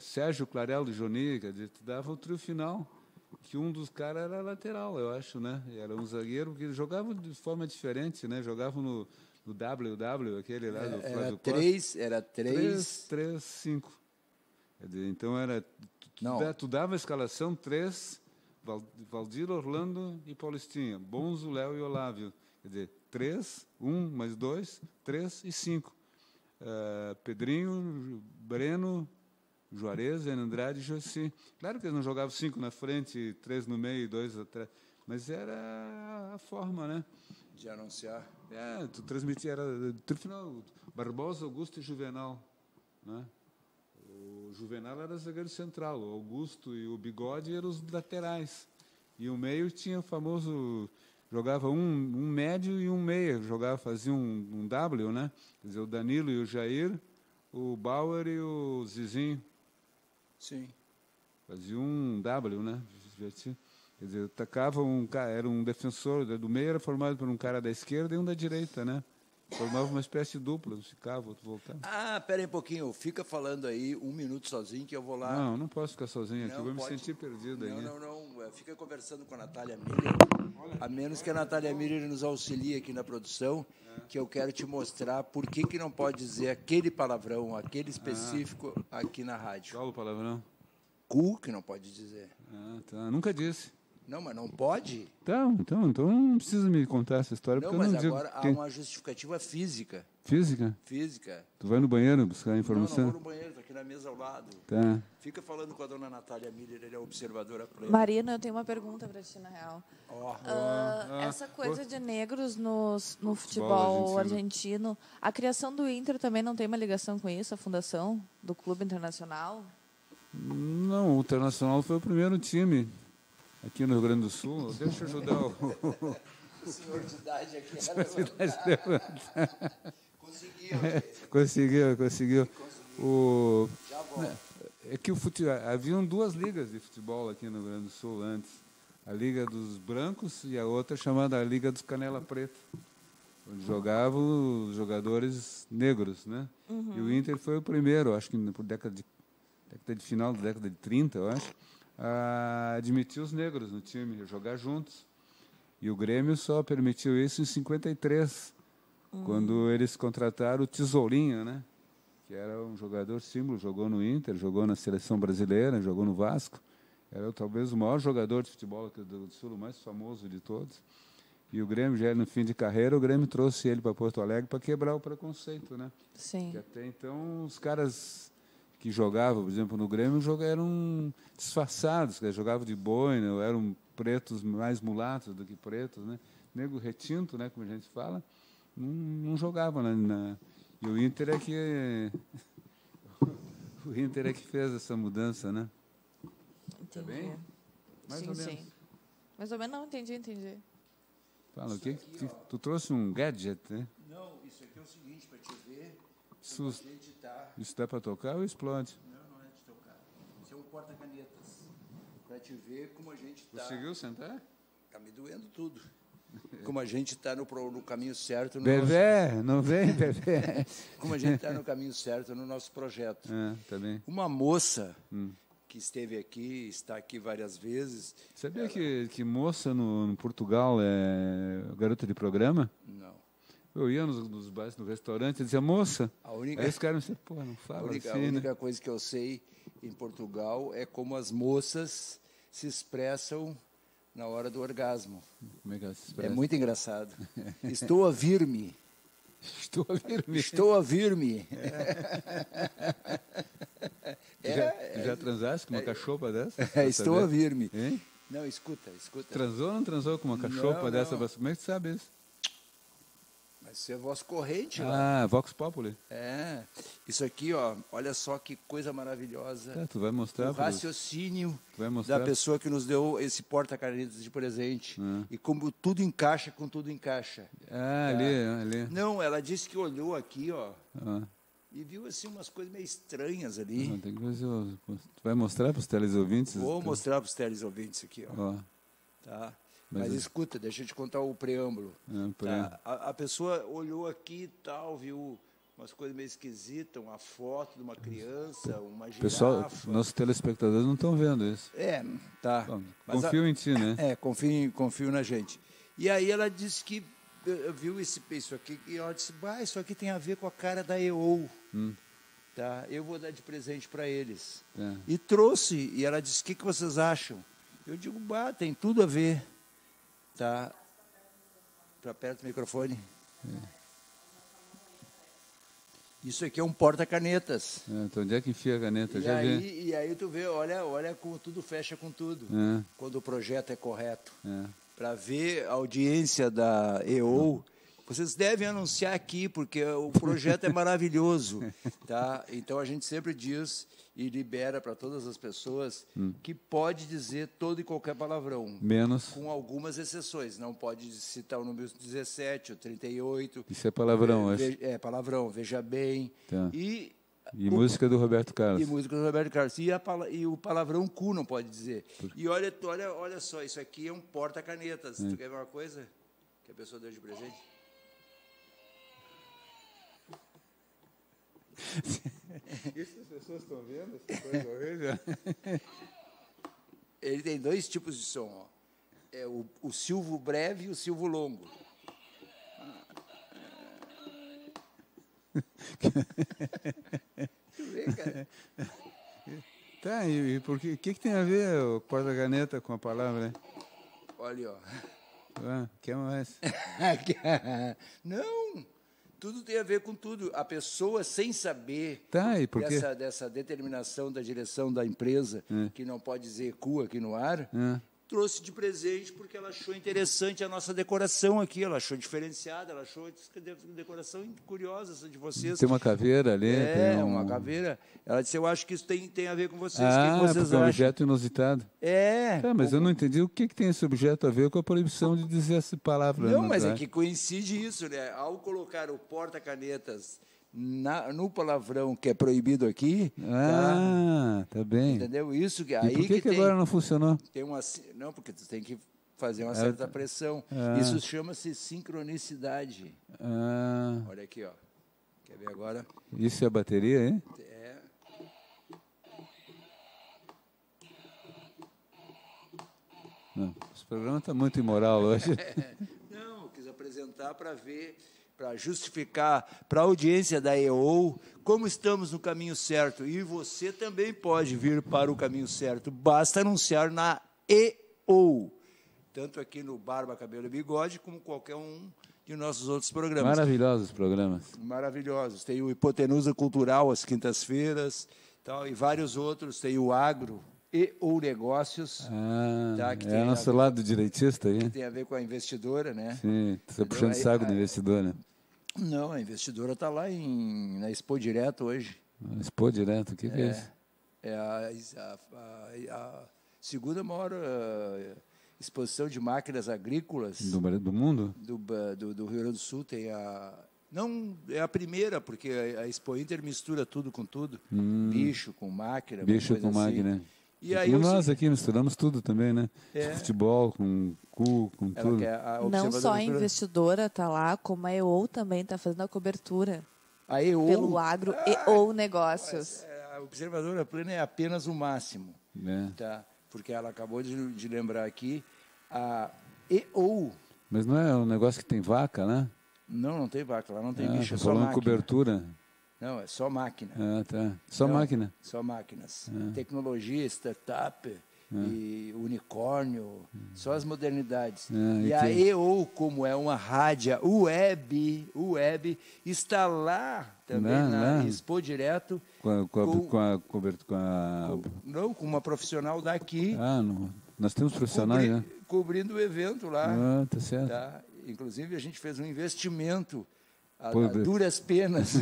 Sérgio Clarello e Joni, quer dizer, tu dava o trio final, que um dos caras era lateral, eu acho, né? Era um zagueiro que jogava de forma diferente, né? Jogava no WW, aquele lá do Flávio Costa. Era 3. 3-5. Quer dizer, então era... Não. Tu dava a escalação 3... Valdir, Orlando e Paulistinha. Bonzo, Léo e Olávio. Quer dizer, 3, 1 mais 2, 3 e 5. Pedrinho, Breno, Juarez, Andrade e Jossi. Claro que eles não jogavam 5 na frente, 3 no meio e 2 atrás. Mas era a forma, né? De anunciar. Tu transmitia, era final, Barbosa, Augusto e Juvenal. Né? O Juvenal era zagueiro central, o Augusto e o Bigode eram os laterais. E o meio tinha o famoso... Jogava um médio e um meia. Fazia um W, né? Quer dizer, o Danilo e o Jair, o Bauer e o Zizinho. Sim. Fazia um W, né? Quer dizer, atacava era um defensor do meio, era formado por um cara da esquerda e um da direita, né? Formava uma espécie de dupla, ficava, outro voltava. Pera aí um pouquinho, fica falando aí 1 minuto sozinho que eu vou lá. Não posso ficar sozinho aqui, vou me sentir perdido aí. Não, fica conversando com a Natália Miller, a menos que a Natália Miller nos auxilie aqui na produção, que eu quero te mostrar por que não pode dizer aquele palavrão, aquele específico aqui na rádio. Qual o palavrão? Cu, que não pode dizer. Tá, nunca disse. Não, mas não pode? Então não precisa me contar essa história, Não, porque eu não mas digo. agora há uma justificativa física. Física? Física. Tu vai no banheiro buscar informação? Não vou no banheiro, estou aqui na mesa ao lado. Tá. Fica falando com a dona Natália Miller, ele é observadora plena. Marina, eu tenho uma pergunta para ti, na real. Essa coisa de negros no futebol argentino, a criação do Inter também não tem uma ligação com isso, a fundação do Clube Internacional? Não, o Internacional foi o primeiro time aqui no Rio Grande do Sul. Deixa eu ajudar o senhor de idade aqui. Conseguiu. É que haviam 2 ligas de futebol aqui no Rio Grande do Sul antes. A Liga dos Brancos e a outra chamada a Liga dos Canela Preta, onde jogavam os jogadores negros, né? E o Inter foi o primeiro, acho que por década de final da década de 30, eu acho, a admitir os negros no time, a jogar juntos. E o Grêmio só permitiu isso em 53, quando eles contrataram o Tesourinho, né? Que era um jogador símbolo, jogou no Inter, jogou na seleção brasileira, jogou no Vasco. Era talvez o maior jogador de futebol aqui do Rio Grande do Sul, o mais famoso de todos. E o Grêmio, já no fim de carreira, o Grêmio trouxe ele para Porto Alegre para quebrar o preconceito, né? Sim. Que até então os caras que jogavam, por exemplo, no Grêmio, eram disfarçados, que jogavam de boina, eram pretos, mais mulatos do que pretos, né? Nego retinto, né, como a gente fala, não jogava e o Inter é que fez essa mudança, né? Entendi. bem? Mais sim, ou sim. menos. Mais ou menos não, entendi. Fala, o que tu trouxe um gadget, né? Não, isso aqui é o seguinte, para te ver Isso, como a gente está... isso dá para tocar ou explode? Não é de tocar. Isso é um porta-canetas. Para te ver como a gente está... Conseguiu sentar? Está me doendo tudo. Como a gente está no caminho certo... No Bebê, não vem, bebê. como a gente está no caminho certo no nosso projeto. Tá bem. Uma moça que esteve aqui, está aqui várias vezes... Sabia que moça no Portugal é garota de programa? Não. Eu ia nos bares, no restaurante, e dizia, moça. A única- Aí os caras me diziam, pô, não A fala única, assim, né? única coisa que eu sei em Portugal é como as moças se expressam na hora do orgasmo. Como é que ela se É expressa? muito engraçado. Estou a vir-me. Estou a vir mesmo. Estou a vir-me. Tu já transaste com uma cachopa dessa? Estou a vir-me. Hein? Não, escuta. Transou ou não transou com uma cachopa Não, dessa? não. Como é que tu sabe isso? Mas isso é voz corrente lá. Ah, Vox Populi. É. Isso aqui, ó, olha só que coisa maravilhosa. Tá, tu vai mostrar O pros- raciocínio tu vai mostrar da pessoa que nos deu esse porta-canetas de presente. E como tudo encaixa com tudo encaixa. Ah, ali. Não, ela disse que olhou aqui, ó, Ah, e viu assim umas coisas meio estranhas ali. não, tem que ver se tu vai mostrar para os teleouvintes? Vou mostrar para os teleouvintes aqui, ó. Ó, Tá? Mas Mas é- escuta, deixa eu te contar o preâmbulo. por Tá? A pessoa olhou aqui e tal, viu umas coisas meio esquisitas, uma foto de uma criança, uma girafa. pessoal, nossos telespectadores não estão vendo isso. É, tá. Bom, Mas confio em ti, né? confio na gente. E aí ela disse que viu isso aqui e ela disse, isso aqui tem a ver com a cara da EO. Tá? Eu vou dar de presente para eles. Tá. E trouxe, e ela disse, o que vocês acham? Eu digo, tem tudo a ver. Tá? Para perto do microfone. Isso aqui é um porta-canetas. Então, onde é que enfia a caneta? E Já vi. aí tu vê, olha como tudo fecha com tudo. É. Quando o projeto é correto. É. Para ver a audiência da EO, vocês devem anunciar aqui, porque o projeto é maravilhoso. Tá? Então a gente sempre diz e libera para todas as pessoas que pode dizer todo e qualquer palavrão. Menos. Com algumas exceções. Não pode citar o número 17, o 38. Isso é palavrão, acho. É palavrão, veja bem. Tá. E música do Roberto Carlos. e música do Roberto Carlos. E o palavrão cu não pode dizer. E olha só, isso aqui é um porta-canetas. Tu quer ver uma coisa que a pessoa deu de presente? Isso as pessoas estão vendo? Essa coisa horrível? Ele tem dois tipos de som. Ó. É o silvo breve e o silvo longo. Tu vê, cara? Tá, e por que tem a ver o porta-caneta com a palavra? Né? Olha, ó. Ah, quer mais? Não, tudo tem a ver com tudo. A pessoa, sem saber Tá, e por quê? dessa determinação da direção da empresa, que não pode dizer cu aqui no ar, trouxe de presente porque ela achou interessante a nossa decoração aqui. Ela achou diferenciada, ela achou decoração curiosa essa de vocês. Tem uma caveira ali. É, tem uma caveira. Ela disse, eu acho que isso tem a ver com vocês. O Ah, que vocês porque é um acham? objeto inusitado. É. Tá, mas eu não entendi o que tem esse objeto a ver com a proibição de dizer essa palavra. Não, né, mas tá? é que coincide isso, né? Ao colocar o porta-canetas no palavrão que é proibido aqui, Tá bem. entendeu? Isso que E aí por que tem, agora não funcionou? tem uma não, porque tu tem que fazer uma certa pressão. Isso chama-se sincronicidade. Ah, Olha aqui, ó. Quer ver agora? isso é bateria, hein? É. Não, esse programa está muito imoral hoje. Não, eu quis apresentar para ver, para justificar para a audiência da EO como estamos no caminho certo. E você também pode vir para o caminho certo. Basta anunciar na EO. Tanto aqui no Barba, Cabelo e Bigode, como qualquer um de nossos outros programas. Maravilhosos programas. Maravilhosos. Tem o Hipotenusa Cultural às quintas-feiras, tal, e vários outros. Tem o Agro e ou Negócios, Ah, Tá, que é tem nosso a- lado direitista aí. que tem a ver com a investidora, né? Sim, você está Entendeu? puxando o Aí- saco do aí- investidor, né? Não, a investidora está lá na Expo Direto hoje. Expô direto, o que é isso? É Segunda maior exposição de máquinas agrícolas Do mundo? do Rio Grande do Sul. Tem não é a primeira, porque a Expo Inter mistura tudo com tudo. Bicho com máquina. Bicho com assim. máquina. E aí nós aqui misturamos tudo também, né? Futebol, com tudo. Não só a investidora está lá, como a EO também está fazendo a cobertura. A EO? Pelo agro EO Negócios. A observadora plena é apenas o máximo. Tá? Porque ela acabou de lembrar aqui. A EO. Mas não é um negócio que tem vaca, né? Não tem vaca. Lá não tem bicho, é só falando máquina. Cobertura. Não, é só máquina. Tá. Só máquina. Só máquinas. Tecnologia, startup e unicórnio, só as modernidades. E a EO, como é uma rádio web, está lá também na Expo Direto. Não, com uma profissional daqui. Nós temos profissionais, né? Cobrindo o evento lá. Tá certo. Tá? Inclusive, a gente fez um investimento a duras penas.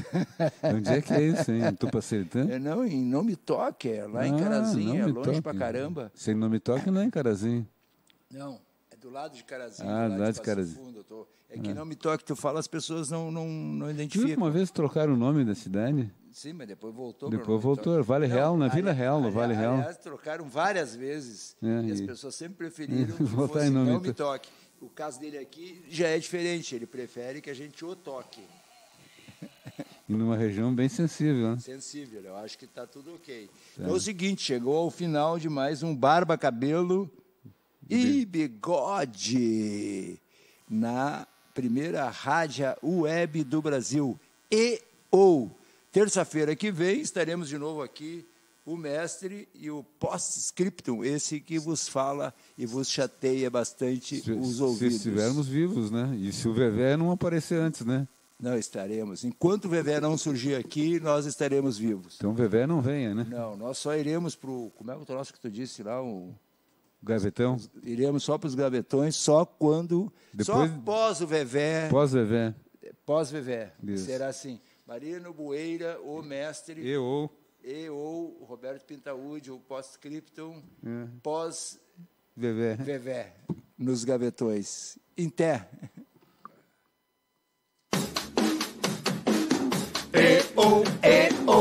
Onde é que é isso, hein? Em Tupaceritã? Não, em Não Me Toque, é lá em Carazinho, é longe pra caramba. Sem Não Me Toque não é em Carazinho. Não, é do lado de Carazinho. Do lado de Carazinho. Fundo, é que Não Me Toque, tu fala, as pessoas não identificam. Uma vez trocaram o nome da cidade? Sim, mas depois voltou. Depois voltou, Vale Real, na Vila Real, no Vale Real. Aliás, trocaram várias vezes e as pessoas sempre preferiram que voltar fosse em Não Me Toque. O caso dele aqui já é diferente, ele prefere que a gente o toque. E numa região bem sensível, né? Sensível, eu acho que está tudo ok. Então é o seguinte, chegou ao final de mais um Barba, Cabelo e Bigode na primeira rádio web do Brasil. Terça-feira que vem estaremos de novo aqui, o mestre e o post-scriptum, esse que vos fala e vos chateia bastante os ouvidos. Se estivermos vivos, né? E se o Vevé não aparecer antes, né? Não estaremos. Enquanto o Vevé não surgir aqui, nós estaremos vivos. Então o Vevé não venha, né? Não, nós só iremos para o... Como é o troço que tu disse lá? O gavetão? Iremos só para os gavetões, só quando... Depois, só após o Vevé. Pós-Vevé. Pós-Vevé. Será assim. Marino Bueira, o mestre... Eu, Roberto Pintaúde, o pós-scriptum, pós-Vevé, nos gavetões. Inté. E-O, E-O.